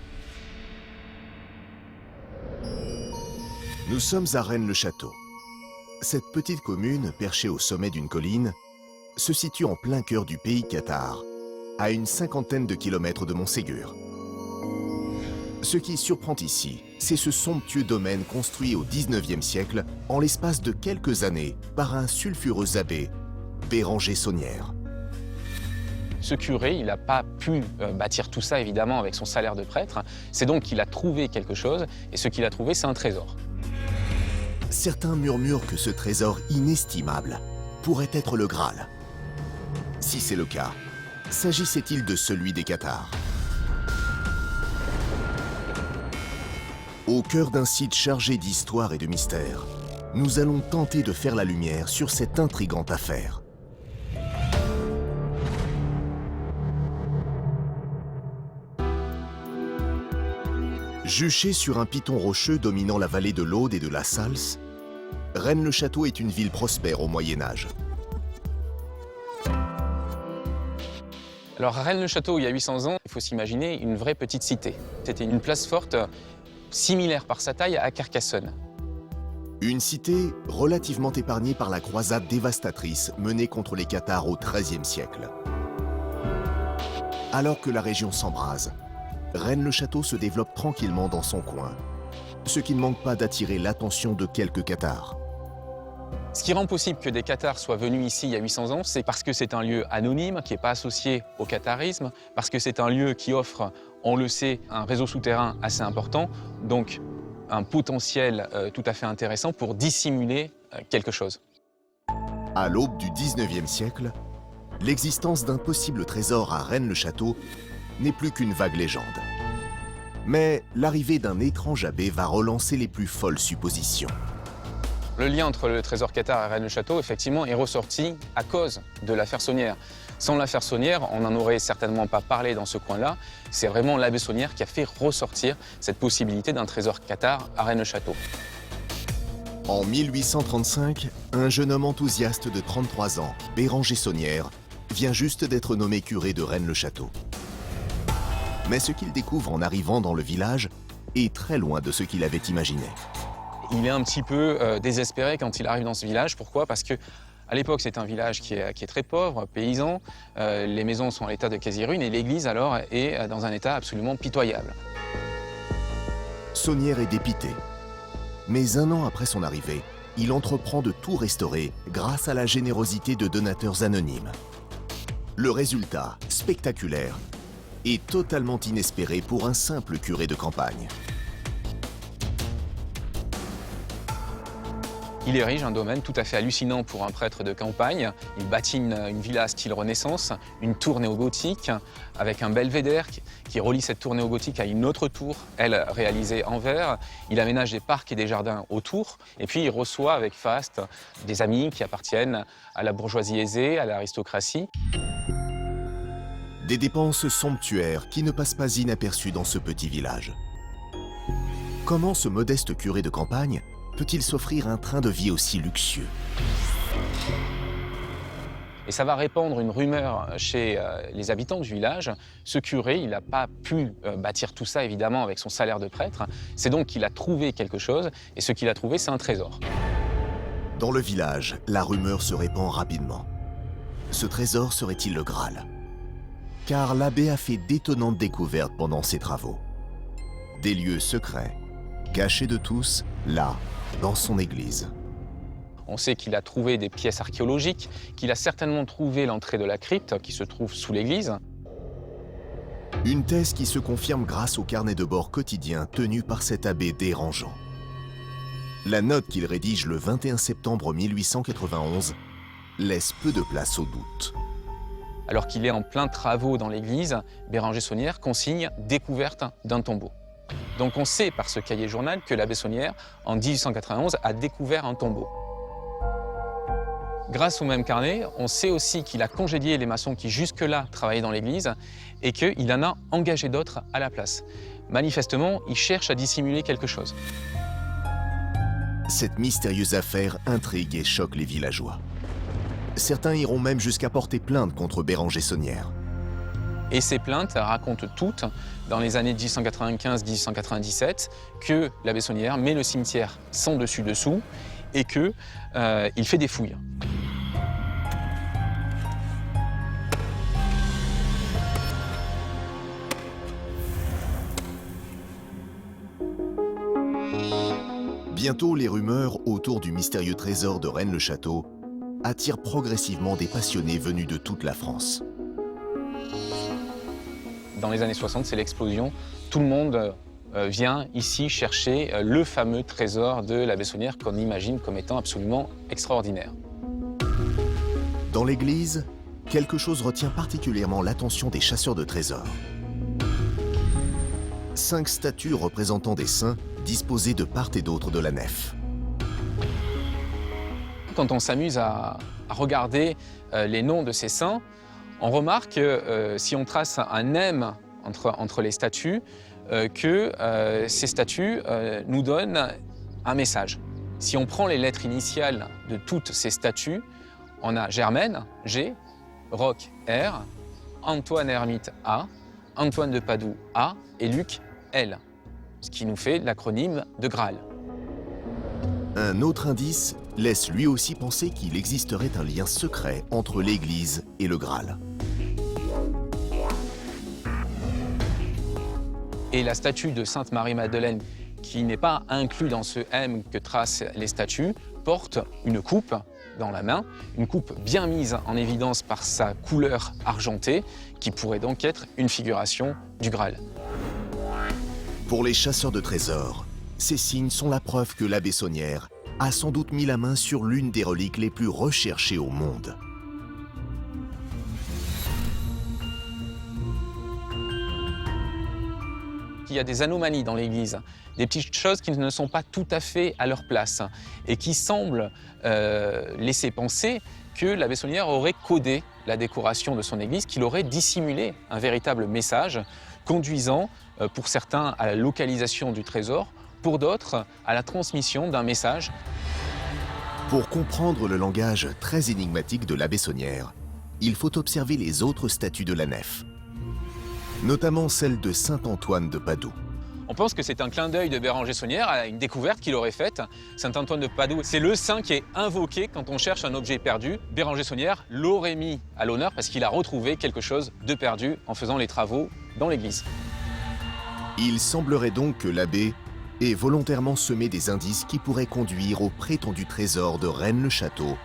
Nous sommes à Rennes-le-Château. Cette petite commune, perchée au sommet d'une colline, se situe en plein cœur du pays cathare, à une cinquantaine de kilomètres de Montségur. Ce qui surprend ici, c'est ce somptueux domaine construit au XIXe siècle en l'espace de quelques années par un sulfureux abbé, Béranger Saunière. Ce curé, il n'a pas pu bâtir tout ça, évidemment, avec son salaire de prêtre. C'est donc qu'il a trouvé quelque chose, et ce qu'il a trouvé, c'est un trésor. Certains murmurent que ce trésor inestimable pourrait être le Graal. Si c'est le cas, s'agissait-il de celui des Cathares? Au cœur d'un site chargé d'histoire et de mystère, nous allons tenter de faire la lumière sur cette intrigante affaire. Juché sur un piton rocheux dominant la vallée de l'Aude et de la Salse, Rennes-le-Château est une ville prospère au Moyen-Âge. Alors à Rennes-le-Château, il y a 800 ans, il faut s'imaginer une vraie petite cité. C'était une place forte, similaire par sa taille à Carcassonne. Une cité relativement épargnée par la croisade dévastatrice menée contre les Cathares au XIIIe siècle. Alors que la région s'embrase, Rennes-le-Château se développe tranquillement dans son coin, ce qui ne manque pas d'attirer l'attention de quelques Cathares. Ce qui rend possible que des Cathares soient venus ici il y a 800 ans, c'est parce que c'est un lieu anonyme, qui n'est pas associé au catharisme, parce que c'est un lieu qui offre, on le sait, un réseau souterrain assez important, donc un potentiel tout à fait intéressant pour dissimuler quelque chose. À l'aube du XIXe siècle, l'existence d'un possible trésor à Rennes-le-Château n'est plus qu'une vague légende. Mais l'arrivée d'un étrange abbé va relancer les plus folles suppositions. Le lien entre le trésor cathare et Rennes-le-Château, effectivement, est ressorti à cause de l'affaire Saunière. Sans l'affaire Saunière, on n'en aurait certainement pas parlé dans ce coin-là. C'est vraiment l'abbé Saunière qui a fait ressortir cette possibilité d'un trésor cathare à Rennes-le-Château. En 1835, un jeune homme enthousiaste de 33 ans, Béranger Saunière, vient juste d'être nommé curé de Rennes-le-Château. Mais ce qu'il découvre en arrivant dans le village est très loin de ce qu'il avait imaginé. Il est un petit peu désespéré quand il arrive dans ce village. Pourquoi? Parce que à l'époque, c'est un village qui est très pauvre, paysan. Les maisons sont à l'état de quasi-ruine et l'église, alors, est dans un état absolument pitoyable. Saunière est dépité. Mais un an après son arrivée, il entreprend de tout restaurer grâce à la générosité de donateurs anonymes. Le résultat, spectaculaire, est totalement inespéré pour un simple curé de campagne. Il érige un domaine tout à fait hallucinant pour un prêtre de campagne. Il bâtit une villa style Renaissance, une tour néogothique avec un belvédère qui relie cette tour néogothique à une autre tour, elle réalisée en verre. Il aménage des parcs et des jardins autour. Et puis il reçoit avec faste des amis qui appartiennent à la bourgeoisie aisée, à l'aristocratie. Des dépenses somptuaires qui ne passent pas inaperçues dans ce petit village. Comment ce modeste curé de campagne peut-il s'offrir un train de vie aussi luxueux? Et ça va répandre une rumeur chez les habitants du village. Ce curé, il n'a pas pu bâtir tout ça, évidemment, avec son salaire de prêtre. C'est donc qu'il a trouvé quelque chose, et ce qu'il a trouvé, c'est un trésor. Dans le village, la rumeur se répand rapidement. Ce trésor serait-il le Graal? Car l'abbé a fait d'étonnantes découvertes pendant ses travaux. Des lieux secrets, cachés de tous, là, dans son église. On sait qu'il a trouvé des pièces archéologiques, qu'il a certainement trouvé l'entrée de la crypte qui se trouve sous l'église. Une thèse qui se confirme grâce au carnet de bord quotidien tenu par cet abbé dérangeant. La note qu'il rédige le 21 septembre 1891 laisse peu de place au doute. Alors qu'il est en plein travaux dans l'église, Béranger Saunière consigne découverte d'un tombeau. Donc on sait par ce cahier journal que l'abbé Saunière, en 1891, a découvert un tombeau. Grâce au même carnet, on sait aussi qu'il a congédié les maçons qui jusque-là travaillaient dans l'église et qu'il en a engagé d'autres à la place. Manifestement, il cherche à dissimuler quelque chose. Cette mystérieuse affaire intrigue et choque les villageois. Certains iront même jusqu'à porter plainte contre Béranger Saunière. Et ces plaintes racontent toutes, dans les années 1895-1897, que l'abbé Saunière met le cimetière sans dessus-dessous et qu'il fait des fouilles. Bientôt, les rumeurs autour du mystérieux trésor de Rennes-le-Château attirent progressivement des passionnés venus de toute la France. Dans les années 60, c'est l'explosion. Tout le monde vient ici chercher le fameux trésor de l'abbé Saunière qu'on imagine comme étant absolument extraordinaire. Dans l'église, quelque chose retient particulièrement l'attention des chasseurs de trésors. 5 statues représentant des saints disposées de part et d'autre de la nef. Quand on s'amuse à regarder les noms de ces saints, on remarque que si on trace un M entre les statues, que ces statues nous donnent un message. Si on prend les lettres initiales de toutes ces statues, on a Germaine, G, Roch, R, Antoine Hermite, A, Antoine de Padoue, A, et Luc, L, ce qui nous fait l'acronyme de Graal. Un autre indice laisse lui aussi penser qu'il existerait un lien secret entre l'Église et le Graal. Et la statue de Sainte Marie-Madeleine, qui n'est pas inclue dans ce M que tracent les statues, porte une coupe dans la main, une coupe bien mise en évidence par sa couleur argentée, qui pourrait donc être une figuration du Graal. Pour les chasseurs de trésors, ces signes sont la preuve que l'abbé Saunière a sans doute mis la main sur l'une des reliques les plus recherchées au monde. Il y a des anomalies dans l'église, des petites choses qui ne sont pas tout à fait à leur place et qui semblent laisser penser que l'abbé Saunière aurait codé la décoration de son église, qu'il aurait dissimulé un véritable message conduisant pour certains à la localisation du trésor, pour d'autres à la transmission d'un message Pour comprendre le langage très énigmatique de l'abbé Saunière, il faut observer les autres statues de la nef, notamment celle de saint Antoine de Padoue. On pense que c'est un clin d'œil de Béranger Saunière à une découverte qu'il aurait faite. Saint Antoine de Padoue, c'est le saint qui est invoqué quand on cherche un objet perdu. Béranger Saunière l'aurait mis à l'honneur parce qu'il a retrouvé quelque chose de perdu en faisant les travaux dans l'église. Il semblerait donc que l'abbé ait volontairement semé des indices qui pourraient conduire au prétendu trésor de Rennes-le-Château,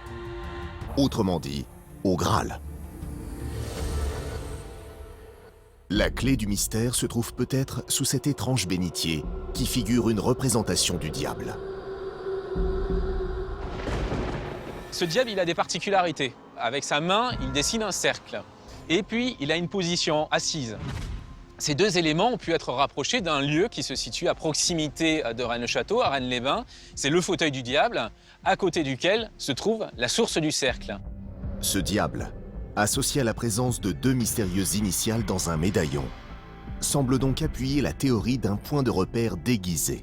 autrement dit, au Graal. La clé du mystère se trouve peut-être sous cet étrange bénitier qui figure une représentation du diable. Ce diable, il a des particularités. Avec sa main, il dessine un cercle. Et puis, il a une position assise. Ces deux éléments ont pu être rapprochés d'un lieu qui se situe à proximité de Rennes-le-Château, à Rennes-les-Bains. C'est le fauteuil du diable, à côté duquel se trouve la source du cercle. Ce diable, associé à la présence de deux mystérieuses initiales dans un médaillon, semble donc appuyer la théorie d'un point de repère déguisé.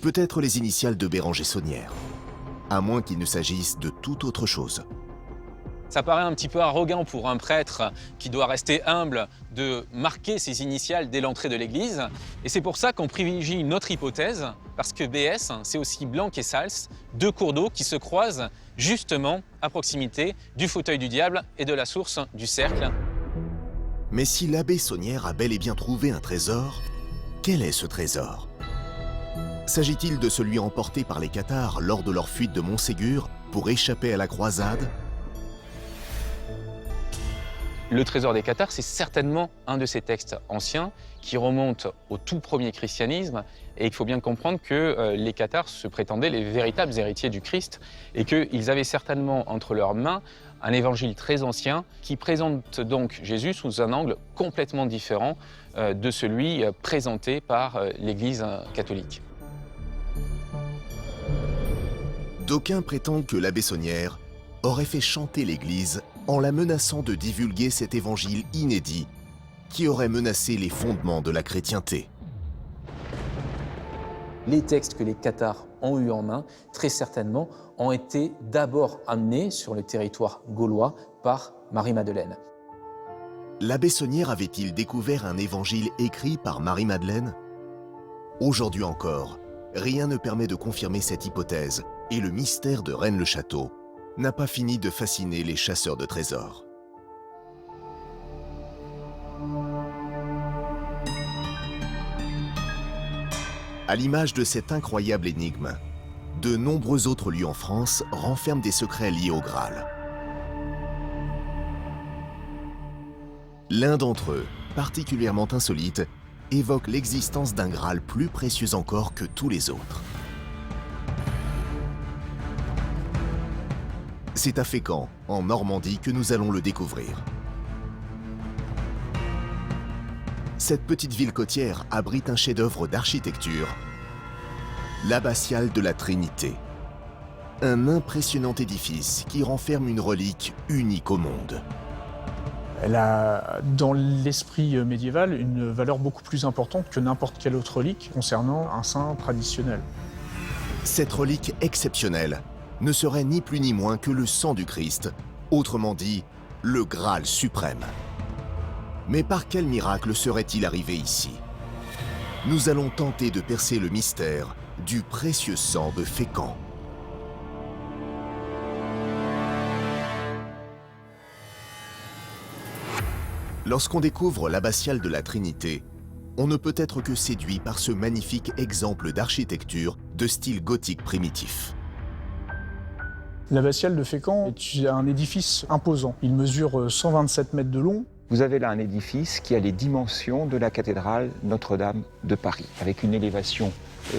Peut-être les initiales de Béranger Saunière, à moins qu'il ne s'agisse de toute autre chose. Ça paraît un petit peu arrogant pour un prêtre qui doit rester humble de marquer ses initiales dès l'entrée de l'église. Et c'est pour ça qu'on privilégie une autre hypothèse, parce que BS, c'est aussi Blanc et Sals, deux cours d'eau qui se croisent justement à proximité du fauteuil du diable et de la source du cercle. Mais si l'abbé Saunière a bel et bien trouvé un trésor, quel est ce trésor? S'agit-il de celui emporté par les cathares lors de leur fuite de Montségur pour échapper à la croisade? Le trésor des cathares, c'est certainement un de ces textes anciens qui remonte au tout premier christianisme, et il faut bien comprendre que les cathares se prétendaient les véritables héritiers du Christ et qu'ils avaient certainement entre leurs mains un évangile très ancien qui présente donc Jésus sous un angle complètement différent de celui présenté par l'Église catholique. D'aucuns prétendent que l'abbé Saunière aurait fait chanter l'Église en la menaçant de divulguer cet évangile inédit qui aurait menacé les fondements de la chrétienté. Les textes que les cathares ont eu en main, très certainement, ont été d'abord amenés sur le territoire gaulois par Marie-Madeleine. L'abbé Saunière avait-il découvert un évangile écrit par Marie-Madeleine? Aujourd'hui encore, rien ne permet de confirmer cette hypothèse et le mystère de Rennes-le-Château n'a pas fini de fasciner les chasseurs de trésors. À l'image de cette incroyable énigme, de nombreux autres lieux en France renferment des secrets liés au Graal. L'un d'entre eux, particulièrement insolite, évoque l'existence d'un Graal plus précieux encore que tous les autres. C'est à Fécamp, en Normandie, que nous allons le découvrir. Cette petite ville côtière abrite un chef-d'œuvre d'architecture, l'abbatiale de la Trinité. Un impressionnant édifice qui renferme une relique unique au monde. Elle a, dans l'esprit médiéval, une valeur beaucoup plus importante que n'importe quelle autre relique concernant un saint traditionnel. Cette relique exceptionnelle ne serait ni plus ni moins que le sang du Christ, autrement dit, le Graal suprême. Mais par quel miracle serait-il arrivé ici? Nous allons tenter de percer le mystère du précieux sang de Fécamp. Lorsqu'on découvre l'abbatiale de la Trinité, on ne peut être que séduit par ce magnifique exemple d'architecture de style gothique primitif. L'abbatiale de Fécamp est un édifice imposant. Il mesure 127 mètres de long. Vous avez là un édifice qui a les dimensions de la cathédrale Notre-Dame de Paris, avec une élévation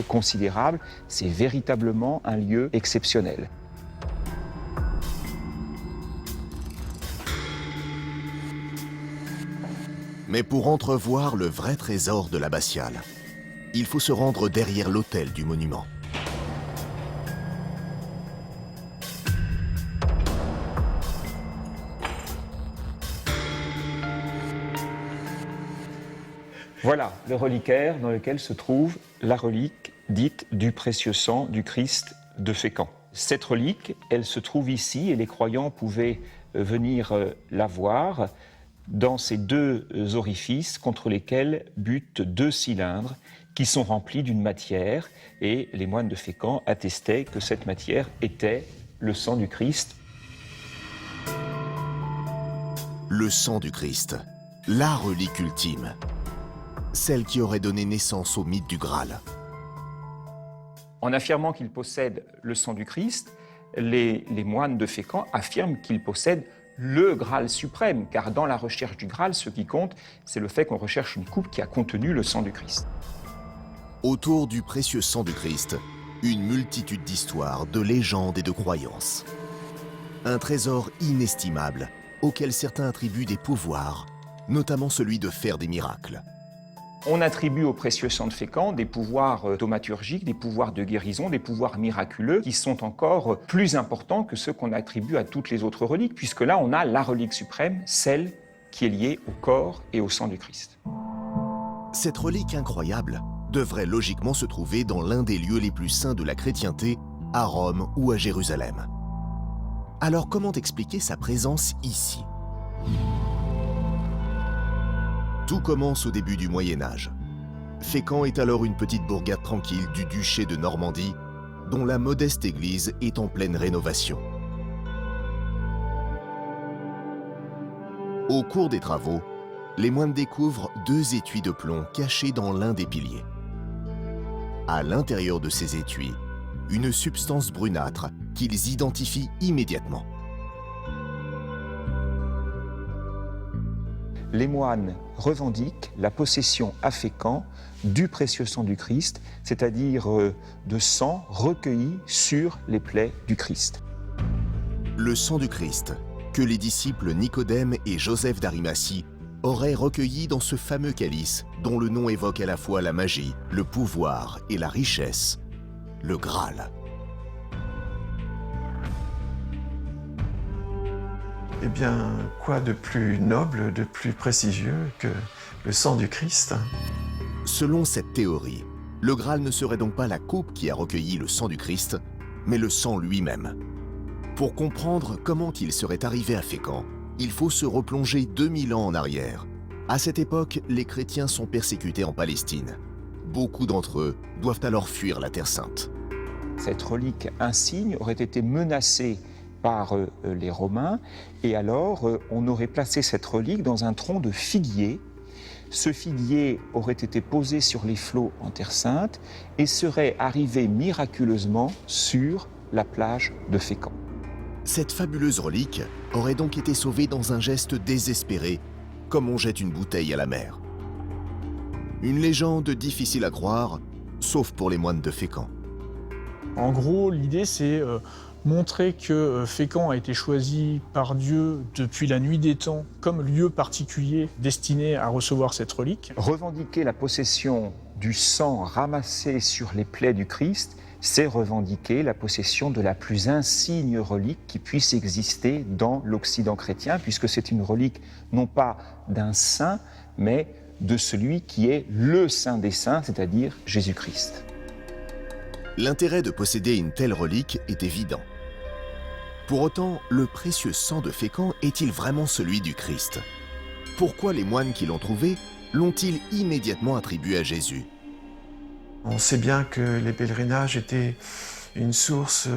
considérable. C'est véritablement un lieu exceptionnel. Mais pour entrevoir le vrai trésor de l'abbatiale, il faut se rendre derrière l'autel du monument. Voilà le reliquaire dans lequel se trouve la relique dite du précieux sang du Christ de Fécamp. Cette relique, elle se trouve ici et les croyants pouvaient venir la voir dans ces deux orifices contre lesquels butent deux cylindres qui sont remplis d'une matière, et les moines de Fécamp attestaient que cette matière était le sang du Christ. Le sang du Christ, la relique ultime, celle qui aurait donné naissance au mythe du Graal. En affirmant qu'il possède le sang du Christ, les moines de Fécamp affirment qu'il possède le Graal suprême, car dans la recherche du Graal, ce qui compte, c'est le fait qu'on recherche une coupe qui a contenu le sang du Christ. Autour du précieux sang du Christ, une multitude d'histoires, de légendes et de croyances. Un trésor inestimable auquel certains attribuent des pouvoirs, notamment celui de faire des miracles. On attribue au précieux sang de Fécamp des pouvoirs thaumaturgiques, des pouvoirs de guérison, des pouvoirs miraculeux qui sont encore plus importants que ceux qu'on attribue à toutes les autres reliques, puisque là on a la relique suprême, celle qui est liée au corps et au sang du Christ. Cette relique incroyable devrait logiquement se trouver dans l'un des lieux les plus saints de la chrétienté, à Rome ou à Jérusalem. Alors comment expliquer sa présence ici ? Tout commence au début du Moyen-Âge. Fécamp est alors une petite bourgade tranquille du duché de Normandie, dont la modeste église est en pleine rénovation. Au cours des travaux, les moines découvrent deux étuis de plomb cachés dans l'un des piliers. À l'intérieur de ces étuis, une substance brunâtre qu'ils identifient immédiatement. Les moines revendiquent la possession à Fécamp du précieux sang du Christ, c'est-à-dire de sang recueilli sur les plaies du Christ. Le sang du Christ, que les disciples Nicodème et Joseph d'Arimathie auraient recueilli dans ce fameux calice dont le nom évoque à la fois la magie, le pouvoir et la richesse, le Graal. Eh bien, quoi de plus noble, de plus prestigieux que le sang du Christ ? Selon cette théorie, le Graal ne serait donc pas la coupe qui a recueilli le sang du Christ, mais le sang lui-même. Pour comprendre comment il serait arrivé à Fécamp, il faut se replonger 2000 ans en arrière. À cette époque, les chrétiens sont persécutés en Palestine. Beaucoup d'entre eux doivent alors fuir la Terre Sainte. Cette relique insigne aurait été menacée par les Romains, et alors on aurait placé cette relique dans un tronc de figuier. Ce figuier aurait été posé sur les flots en Terre Sainte et serait arrivé miraculeusement sur la plage de Fécamp. Cette fabuleuse relique aurait donc été sauvée dans un geste désespéré, comme on jette une bouteille à la mer. Une légende difficile à croire, sauf pour les moines de Fécamp. En gros, l'idée c'est montrer que Fécamp a été choisi par Dieu depuis la nuit des temps comme lieu particulier destiné à recevoir cette relique. Revendiquer la possession du sang ramassé sur les plaies du Christ, c'est revendiquer la possession de la plus insigne relique qui puisse exister dans l'Occident chrétien, puisque c'est une relique non pas d'un saint, mais de celui qui est le saint des saints, c'est-à-dire Jésus-Christ. L'intérêt de posséder une telle relique est évident. Pour autant, le précieux sang de Fécamp est-il vraiment celui du Christ ? Pourquoi les moines qui l'ont trouvé l'ont-ils immédiatement attribué à Jésus ? On sait bien que les pèlerinages étaient une source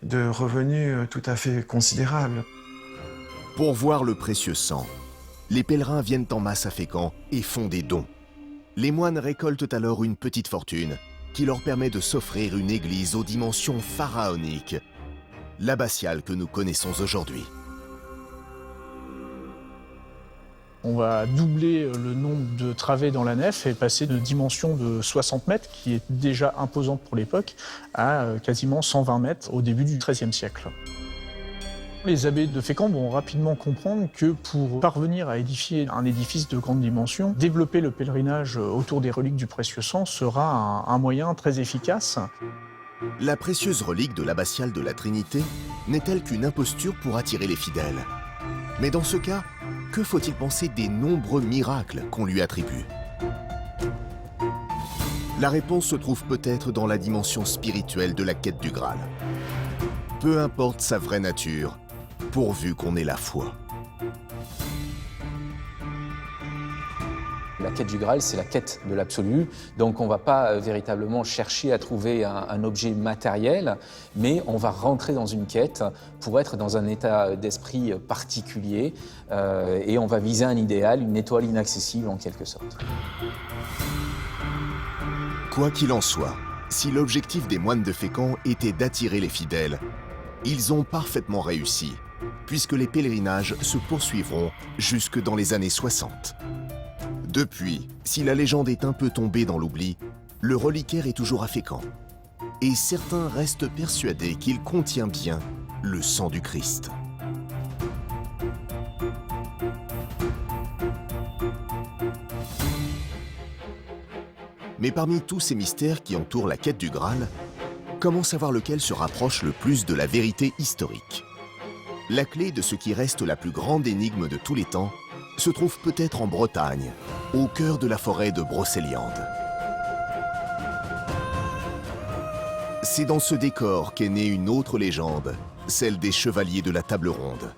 de revenus tout à fait considérable. Pour voir le précieux sang, les pèlerins viennent en masse à Fécamp et font des dons. Les moines récoltent alors une petite fortune qui leur permet de s'offrir une église aux dimensions pharaoniques, l'abbatiale que nous connaissons aujourd'hui. On va doubler le nombre de travées dans la nef et passer de dimension de 60 mètres, qui est déjà imposante pour l'époque, à quasiment 120 mètres au début du XIIIe siècle. Les abbés de Fécamp vont rapidement comprendre que pour parvenir à édifier un édifice de grande dimension, développer le pèlerinage autour des reliques du précieux sang sera un moyen très efficace. La précieuse relique de l'abbatiale de la Trinité n'est-elle qu'une imposture pour attirer les fidèles ? Mais dans ce cas, que faut-il penser des nombreux miracles qu'on lui attribue ? La réponse se trouve peut-être dans la dimension spirituelle de la quête du Graal. Peu importe sa vraie nature, pourvu qu'on ait la foi. La quête du Graal, c'est la quête de l'absolu, donc on ne va pas véritablement chercher à trouver un objet matériel, mais on va rentrer dans une quête pour être dans un état d'esprit particulier, et on va viser un idéal, une étoile inaccessible en quelque sorte. Quoi qu'il en soit, si l'objectif des moines de Fécamp était d'attirer les fidèles, ils ont parfaitement réussi, puisque les pèlerinages se poursuivront jusque dans les années 60. Depuis, si la légende est un peu tombée dans l'oubli, le reliquaire est toujours à Fécamp. Et certains restent persuadés qu'il contient bien le sang du Christ. Mais parmi tous ces mystères qui entourent la quête du Graal, comment savoir lequel se rapproche le plus de la vérité historique? La clé de ce qui reste la plus grande énigme de tous les temps se trouve peut-être en Bretagne, au cœur de la forêt de Brocéliande. C'est dans ce décor qu'est née une autre légende, celle des chevaliers de la Table Ronde.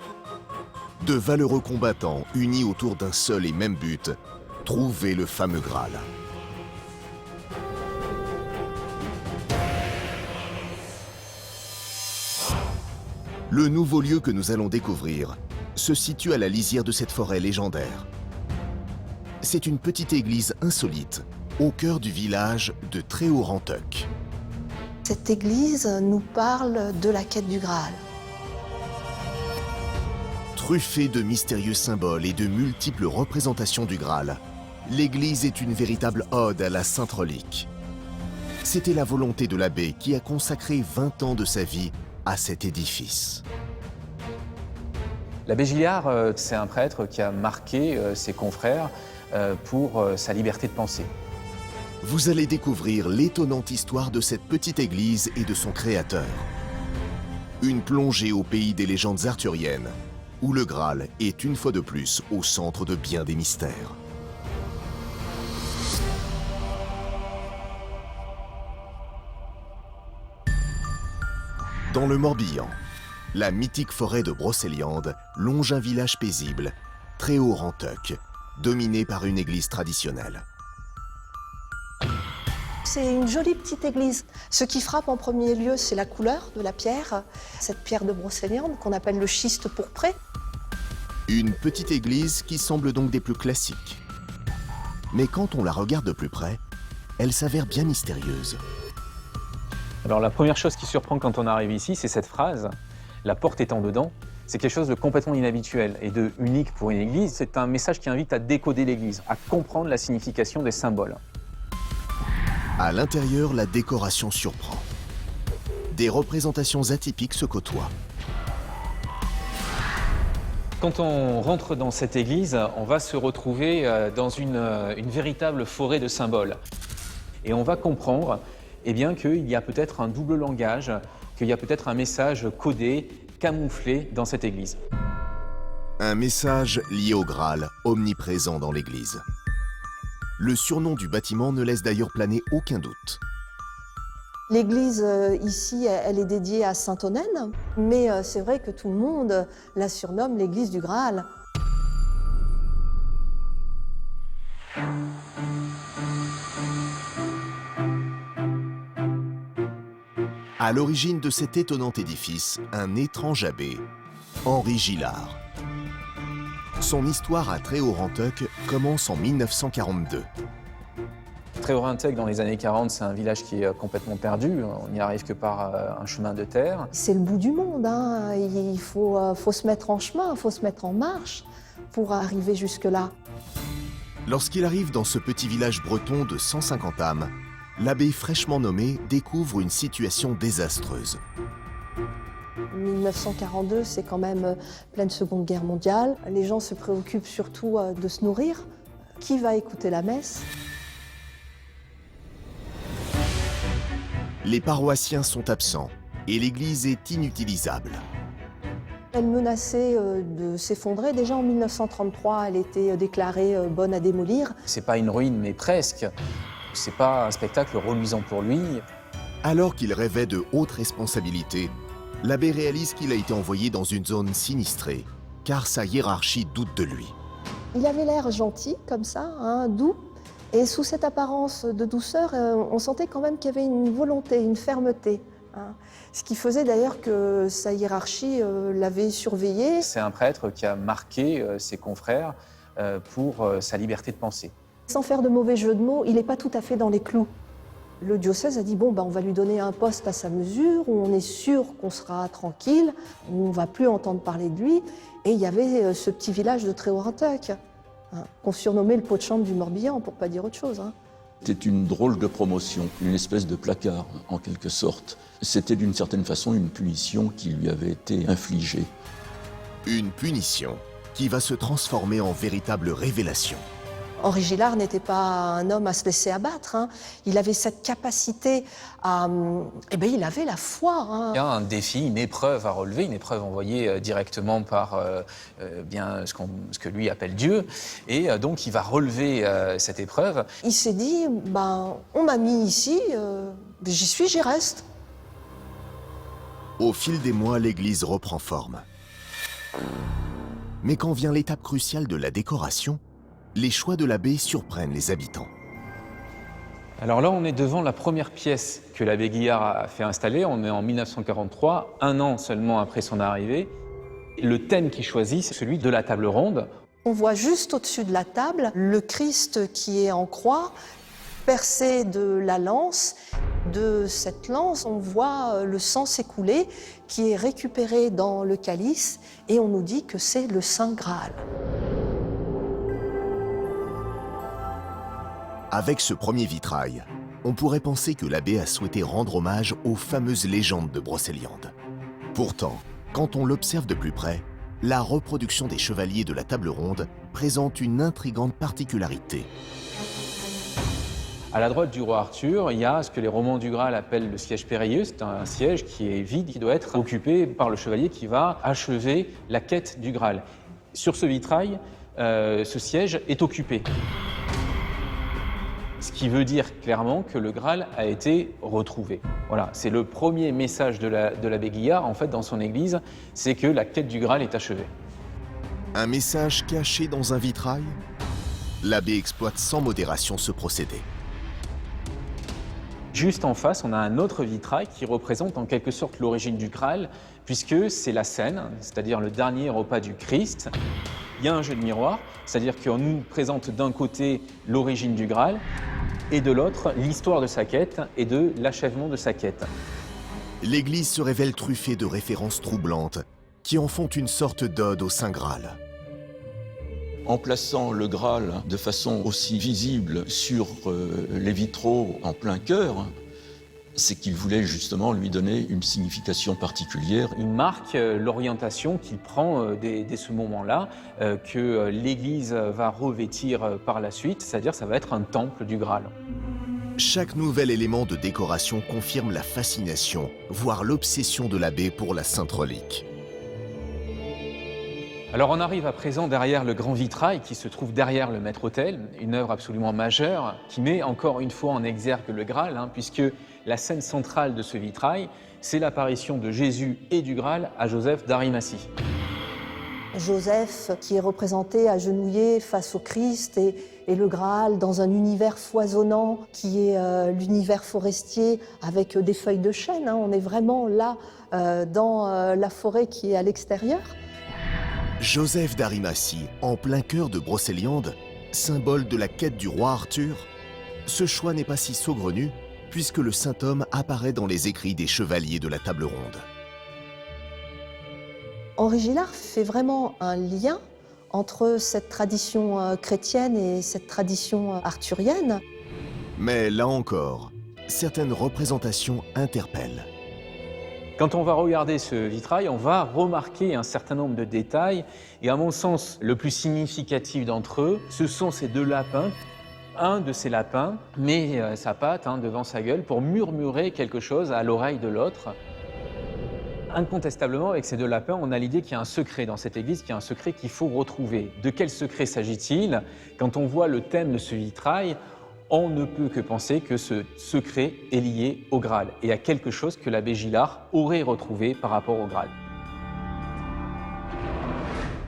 De valeureux combattants unis autour d'un seul et même but, trouver le fameux Graal. Le nouveau lieu que nous allons découvrir se situe à la lisière de cette forêt légendaire. C'est une petite église insolite, au cœur du village de Tréhaut-Rantoc. Cette église nous parle de la quête du Graal. Truffée de mystérieux symboles et de multiples représentations du Graal, l'église est une véritable ode à la Sainte Relique. C'était la volonté de l'abbé qui a consacré 20 ans de sa vie à cet édifice. L'abbé Gilliard, c'est un prêtre qui a marqué ses confrères pour sa liberté de penser. Vous allez découvrir l'étonnante histoire de cette petite église et de son créateur. Une plongée au pays des légendes arthuriennes, où le Graal est une fois de plus au centre de bien des mystères. Dans le Morbihan, la mythique forêt de Brocéliande longe un village paisible, Tréhaut-Rantoc, dominé par une église traditionnelle. C'est une jolie petite église. Ce qui frappe en premier lieu, c'est la couleur de la pierre, cette pierre de Brocéliande qu'on appelle le schiste pourpré. Une petite église qui semble donc des plus classiques. Mais quand on la regarde de plus près, elle s'avère bien mystérieuse. Alors la première chose qui surprend quand on arrive ici, c'est cette phrase, la porte étant dedans. C'est quelque chose de complètement inhabituel et de unique pour une église. C'est un message qui invite à décoder l'église, à comprendre la signification des symboles. À l'intérieur, la décoration surprend. Des représentations atypiques se côtoient. Quand on rentre dans cette église, on va se retrouver dans une véritable forêt de symboles. Et on va comprendre qu'il y a peut-être un double langage, qu'il y a peut-être un message codé, camouflé dans cette église. Un message lié au Graal, omniprésent dans l'église. Le surnom du bâtiment ne laisse d'ailleurs planer aucun doute. L'église ici, elle est dédiée à Sainte Onenne, mais c'est vrai que tout le monde la surnomme l'église du Graal. À l'origine de cet étonnant édifice, un étrange abbé, Henri Gillard. Son histoire à Tréhaut-Rantoc commence en 1942. Tréhaut-Rantoc, dans les années 40, c'est un village qui est complètement perdu. On n'y arrive que par un chemin de terre. C'est le bout du monde, hein. Il faut se mettre en chemin, il faut se mettre en marche pour arriver jusque-là. Lorsqu'il arrive dans ce petit village breton de 150 âmes, l'abbé fraîchement nommé découvre une situation désastreuse. 1942, c'est quand même pleine Seconde Guerre mondiale. Les gens se préoccupent surtout de se nourrir. Qui va écouter la messe? Les paroissiens sont absents et l'église est inutilisable. Elle menaçait de s'effondrer. Déjà en 1933, elle était déclarée bonne à démolir. C'est pas une ruine, mais presque. C'est pas un spectacle reluisant pour lui. Alors qu'il rêvait de hautes responsabilités, l'abbé réalise qu'il a été envoyé dans une zone sinistrée, car sa hiérarchie doute de lui. Il avait l'air gentil, comme ça, hein, doux. Et sous cette apparence de douceur, on sentait quand même qu'il y avait une volonté, une fermeté. Hein. Ce qui faisait d'ailleurs que sa hiérarchie l'avait surveillé. C'est un prêtre qui a marqué ses confrères pour sa liberté de penser. Sans faire de mauvais jeu de mots, il n'est pas tout à fait dans les clous. Le diocèse a dit, bon, on va lui donner un poste à sa mesure, où on est sûr qu'on sera tranquille, où on ne va plus entendre parler de lui. Et il y avait ce petit village de Tréorantec, hein, qu'on surnommait le pot de chambre du Morbihan, pour ne pas dire autre chose. Hein. C'était une drôle de promotion, une espèce de placard, en quelque sorte. C'était d'une certaine façon une punition qui lui avait été infligée. Une punition qui va se transformer en véritable révélation. Henri Gillard n'était pas un homme à se laisser abattre. Hein. Il avait cette capacité à... il avait la foi. Hein. Il y a un défi, une épreuve à relever, une épreuve envoyée directement par ce que lui appelle Dieu. Et donc, il va relever cette épreuve. Il s'est dit, on m'a mis ici, j'y suis, j'y reste. Au fil des mois, l'église reprend forme. Mais quand vient l'étape cruciale de la décoration, les choix de l'abbé surprennent les habitants. Alors là, on est devant la première pièce que l'abbé Guillard a fait installer. On est en 1943, un an seulement après son arrivée. Le thème qu'il choisit, c'est celui de la table ronde. On voit juste au-dessus de la table le Christ qui est en croix, percé de la lance. De cette lance, on voit le sang s'écouler qui est récupéré dans le calice et on nous dit que c'est le Saint Graal. Avec ce premier vitrail, on pourrait penser que l'abbé a souhaité rendre hommage aux fameuses légendes de Brocéliande. Pourtant, quand on l'observe de plus près, la reproduction des chevaliers de la table ronde présente une intrigante particularité. À la droite du roi Arthur, il y a ce que les romans du Graal appellent le siège périlleux. C'est un siège qui est vide, qui doit être occupé par le chevalier qui va achever la quête du Graal. Sur ce vitrail, ce siège est occupé. Ce qui veut dire clairement que le Graal a été retrouvé. Voilà, c'est le premier message de l'abbé Guillard, en fait, dans son église, c'est que la quête du Graal est achevée. Un message caché dans un vitrail? L'abbé exploite sans modération ce procédé. Juste en face, on a un autre vitrail qui représente en quelque sorte l'origine du Graal, puisque c'est la scène, c'est-à-dire le dernier repas du Christ. Il y a un jeu de miroir, c'est-à-dire qu'on nous présente d'un côté l'origine du Graal et de l'autre l'histoire de sa quête et de l'achèvement de sa quête. L'Église se révèle truffée de références troublantes qui en font une sorte d'ode au Saint Graal. En plaçant le Graal de façon aussi visible sur les vitraux en plein cœur, c'est qu'il voulait justement lui donner une signification particulière. Il marque l'orientation qu'il prend dès ce moment-là, que l'Église va revêtir par la suite, c'est-à-dire ça va être un temple du Graal. Chaque nouvel élément de décoration confirme la fascination, voire l'obsession de l'abbé pour la sainte relique. Alors on arrive à présent derrière le grand vitrail qui se trouve derrière le maître-autel, une œuvre absolument majeure qui met encore une fois en exergue le Graal, puisque la scène centrale de ce vitrail, c'est l'apparition de Jésus et du Graal à Joseph d'Arimathie. Joseph qui est représenté agenouillé face au Christ et le Graal dans un univers foisonnant qui est l'univers forestier avec des feuilles de chêne. On est vraiment là dans la forêt qui est à l'extérieur. Joseph d'Arimathie, en plein cœur de Brocéliande, symbole de la quête du roi Arthur. Ce choix n'est pas si saugrenu, puisque le saint homme apparaît dans les écrits des chevaliers de la table ronde. Henri Gillard fait vraiment un lien entre cette tradition chrétienne et cette tradition arthurienne. Mais là encore, certaines représentations interpellent. Quand on va regarder ce vitrail, on va remarquer un certain nombre de détails. Et à mon sens, le plus significatif d'entre eux, ce sont ces deux lapins. Un de ces lapins met sa patte devant sa gueule pour murmurer quelque chose à l'oreille de l'autre. Incontestablement, avec ces deux lapins, on a l'idée qu'il y a un secret dans cette église, qu'il y a un secret qu'il faut retrouver. De quel secret s'agit-il? Quand on voit le thème de ce vitrail, on ne peut que penser que ce secret est lié au Graal et à quelque chose que l'abbé Gillard aurait retrouvé par rapport au Graal.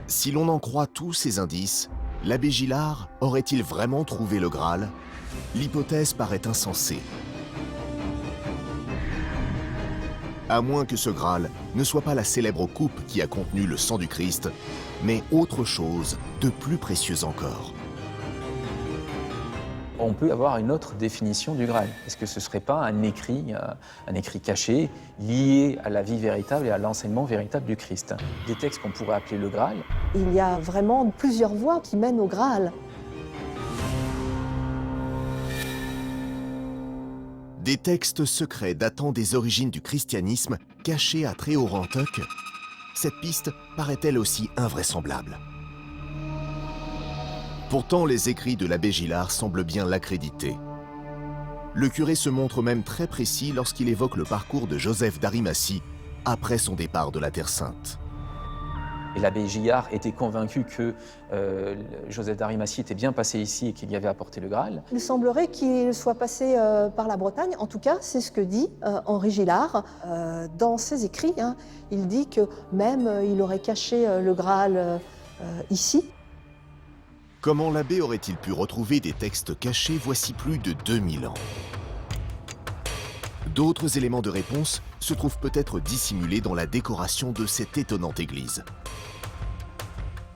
Si l'on en croit tous ces indices, l'abbé Gillard aurait-il vraiment trouvé le Graal? L'hypothèse paraît insensée. À moins que ce Graal ne soit pas la célèbre coupe qui a contenu le sang du Christ, mais autre chose de plus précieux encore. On peut avoir une autre définition du Graal. Est-ce que ce ne serait pas un écrit caché, lié à la vie véritable et à l'enseignement véritable du Christ? Des textes qu'on pourrait appeler le Graal. Il y a vraiment plusieurs voies qui mènent au Graal. Des textes secrets datant des origines du christianisme cachés à Tréorantoc, cette piste paraît-elle aussi invraisemblable. Pourtant, les écrits de l'abbé Gillard semblent bien l'accréditer. Le curé se montre même très précis lorsqu'il évoque le parcours de Joseph d'Arimathie après son départ de la Terre Sainte. Et l'abbé Gillard était convaincu que Joseph d'Arimathie était bien passé ici et qu'il y avait apporté le Graal. Il semblerait qu'il soit passé par la Bretagne. En tout cas, c'est ce que dit Henri Gillard dans ses écrits. Il dit que même il aurait caché le Graal ici. Comment l'abbé aurait-il pu retrouver des textes cachés voici plus de 2000 ans? D'autres éléments de réponse se trouvent peut-être dissimulés dans la décoration de cette étonnante église.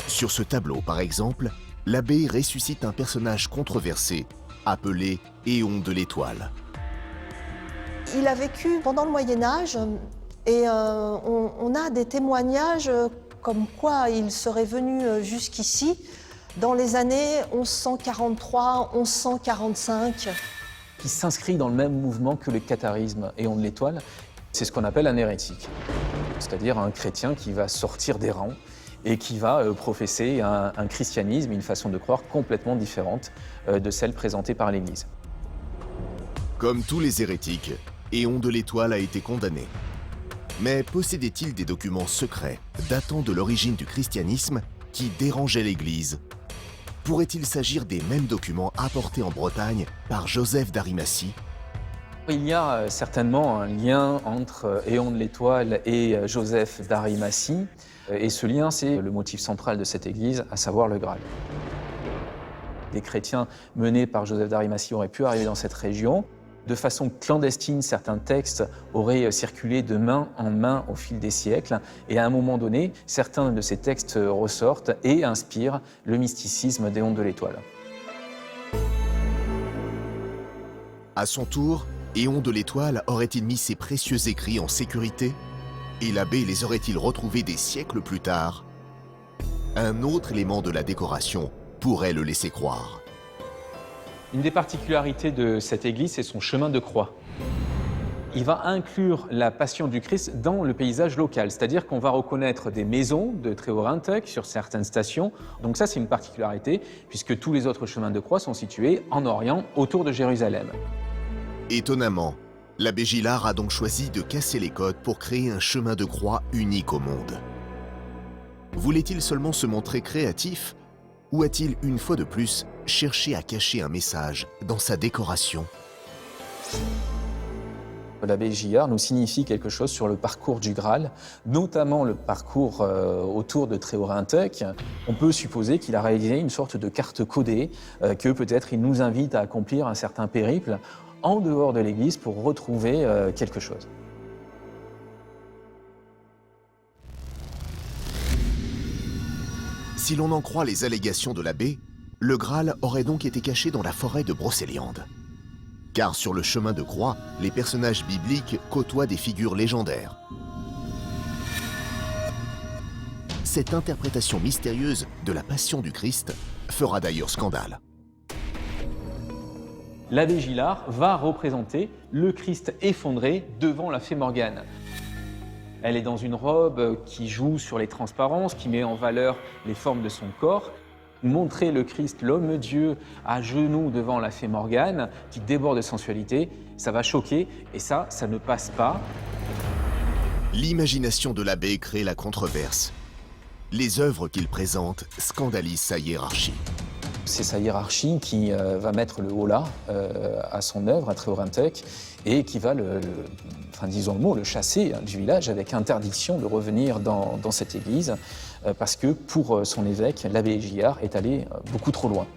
Sur ce tableau, par exemple, l'abbé ressuscite un personnage controversé, appelé Éon de l'Étoile. Il a vécu pendant le Moyen-Âge et on a des témoignages comme quoi il serait venu jusqu'ici dans les années 1143-1145. Qui s'inscrit dans le même mouvement que le catharisme Éon de l'Étoile. C'est ce qu'on appelle un hérétique, c'est-à-dire un chrétien qui va sortir des rangs et qui va professer un christianisme, une façon de croire complètement différente de celle présentée par l'Église. Comme tous les hérétiques, Éon de l'Étoile a été condamné. Mais possédait-il des documents secrets datant de l'origine du christianisme qui dérangeaient l'Église? Pourrait-il s'agir des mêmes documents apportés en Bretagne par Joseph d'Arimathie? Il y a certainement un lien entre Éon de l'Étoile et Joseph d'Arimathie. Et ce lien, c'est le motif central de cette église, à savoir le Graal. Des chrétiens menés par Joseph d'Arimathie auraient pu arriver dans cette région. De façon clandestine, certains textes auraient circulé de main en main au fil des siècles. Et à un moment donné, certains de ces textes ressortent et inspirent le mysticisme d'Éon de l'Étoile. À son tour, Éon de l'Étoile aurait-il mis ses précieux écrits en sécurité? Et l'abbé les aurait-il retrouvés des siècles plus tard? Un autre élément de la décoration pourrait le laisser croire. Une des particularités de cette église, c'est son chemin de croix. Il va inclure la Passion du Christ dans le paysage local, c'est-à-dire qu'on va reconnaître des maisons de Tréorantoc sur certaines stations. Donc ça, c'est une particularité, puisque tous les autres chemins de croix sont situés en Orient, autour de Jérusalem. Étonnamment, l'abbé Gillard a donc choisi de casser les codes pour créer un chemin de croix unique au monde. Voulait-il seulement se montrer créatif? Ou a-t-il, une fois de plus, cherché à cacher un message dans sa décoration? L'abbé Gillard nous signifie quelque chose sur le parcours du Graal, notamment le parcours autour de Tréorantoc. On peut supposer qu'il a réalisé une sorte de carte codée, que peut-être il nous invite à accomplir un certain périple en dehors de l'église pour retrouver quelque chose. Si l'on en croit les allégations de l'abbé, le Graal aurait donc été caché dans la forêt de Brocéliande. Car sur le chemin de croix, les personnages bibliques côtoient des figures légendaires. Cette interprétation mystérieuse de la Passion du Christ fera d'ailleurs scandale. L'abbé Gillard va représenter le Christ effondré devant la fée Morgane. Elle est dans une robe qui joue sur les transparences, qui met en valeur les formes de son corps. Montrer le Christ, l'homme Dieu, à genoux devant la fée Morgane, qui déborde de sensualité, ça va choquer et ça ne passe pas. L'imagination de l'abbé crée la controverse. Les œuvres qu'il présente scandalisent sa hiérarchie. C'est sa hiérarchie qui va mettre le holà à son œuvre, à Tréorentec, et qui va disons le mot, le chasser du village avec interdiction de revenir dans cette église, parce que pour son évêque, l'abbé Gillard est allé beaucoup trop loin.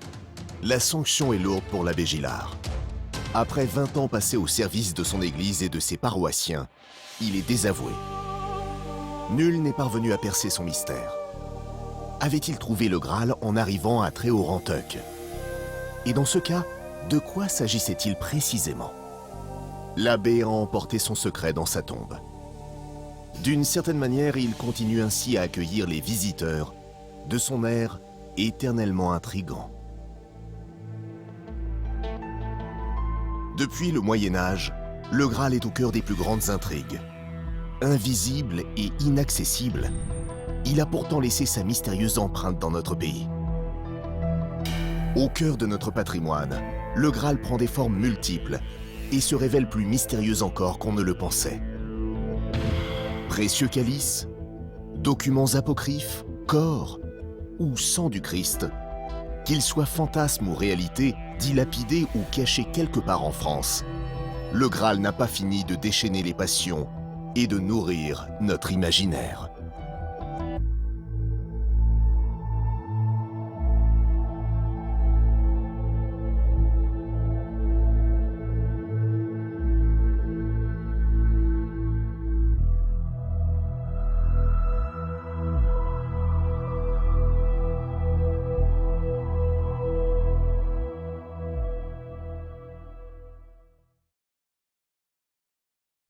La sanction est lourde pour l'abbé Gillard. Après 20 ans passés au service de son église et de ses paroissiens, il est désavoué. Nul n'est parvenu à percer son mystère. Avait-il trouvé le Graal en arrivant à Tréorentec? Et dans ce cas, de quoi s'agissait-il précisément? L'abbé a emporté son secret dans sa tombe. D'une certaine manière, il continue ainsi à accueillir les visiteurs de son air éternellement intrigant. Depuis le Moyen-Âge, le Graal est au cœur des plus grandes intrigues. Invisible et inaccessible, il a pourtant laissé sa mystérieuse empreinte dans notre pays. Au cœur de notre patrimoine, le Graal prend des formes multiples et se révèle plus mystérieux encore qu'on ne le pensait. Précieux calices, documents apocryphes, corps ou sang du Christ, qu'ils soient fantasmes ou réalité, dilapidés ou cachés quelque part en France, le Graal n'a pas fini de déchaîner les passions et de nourrir notre imaginaire.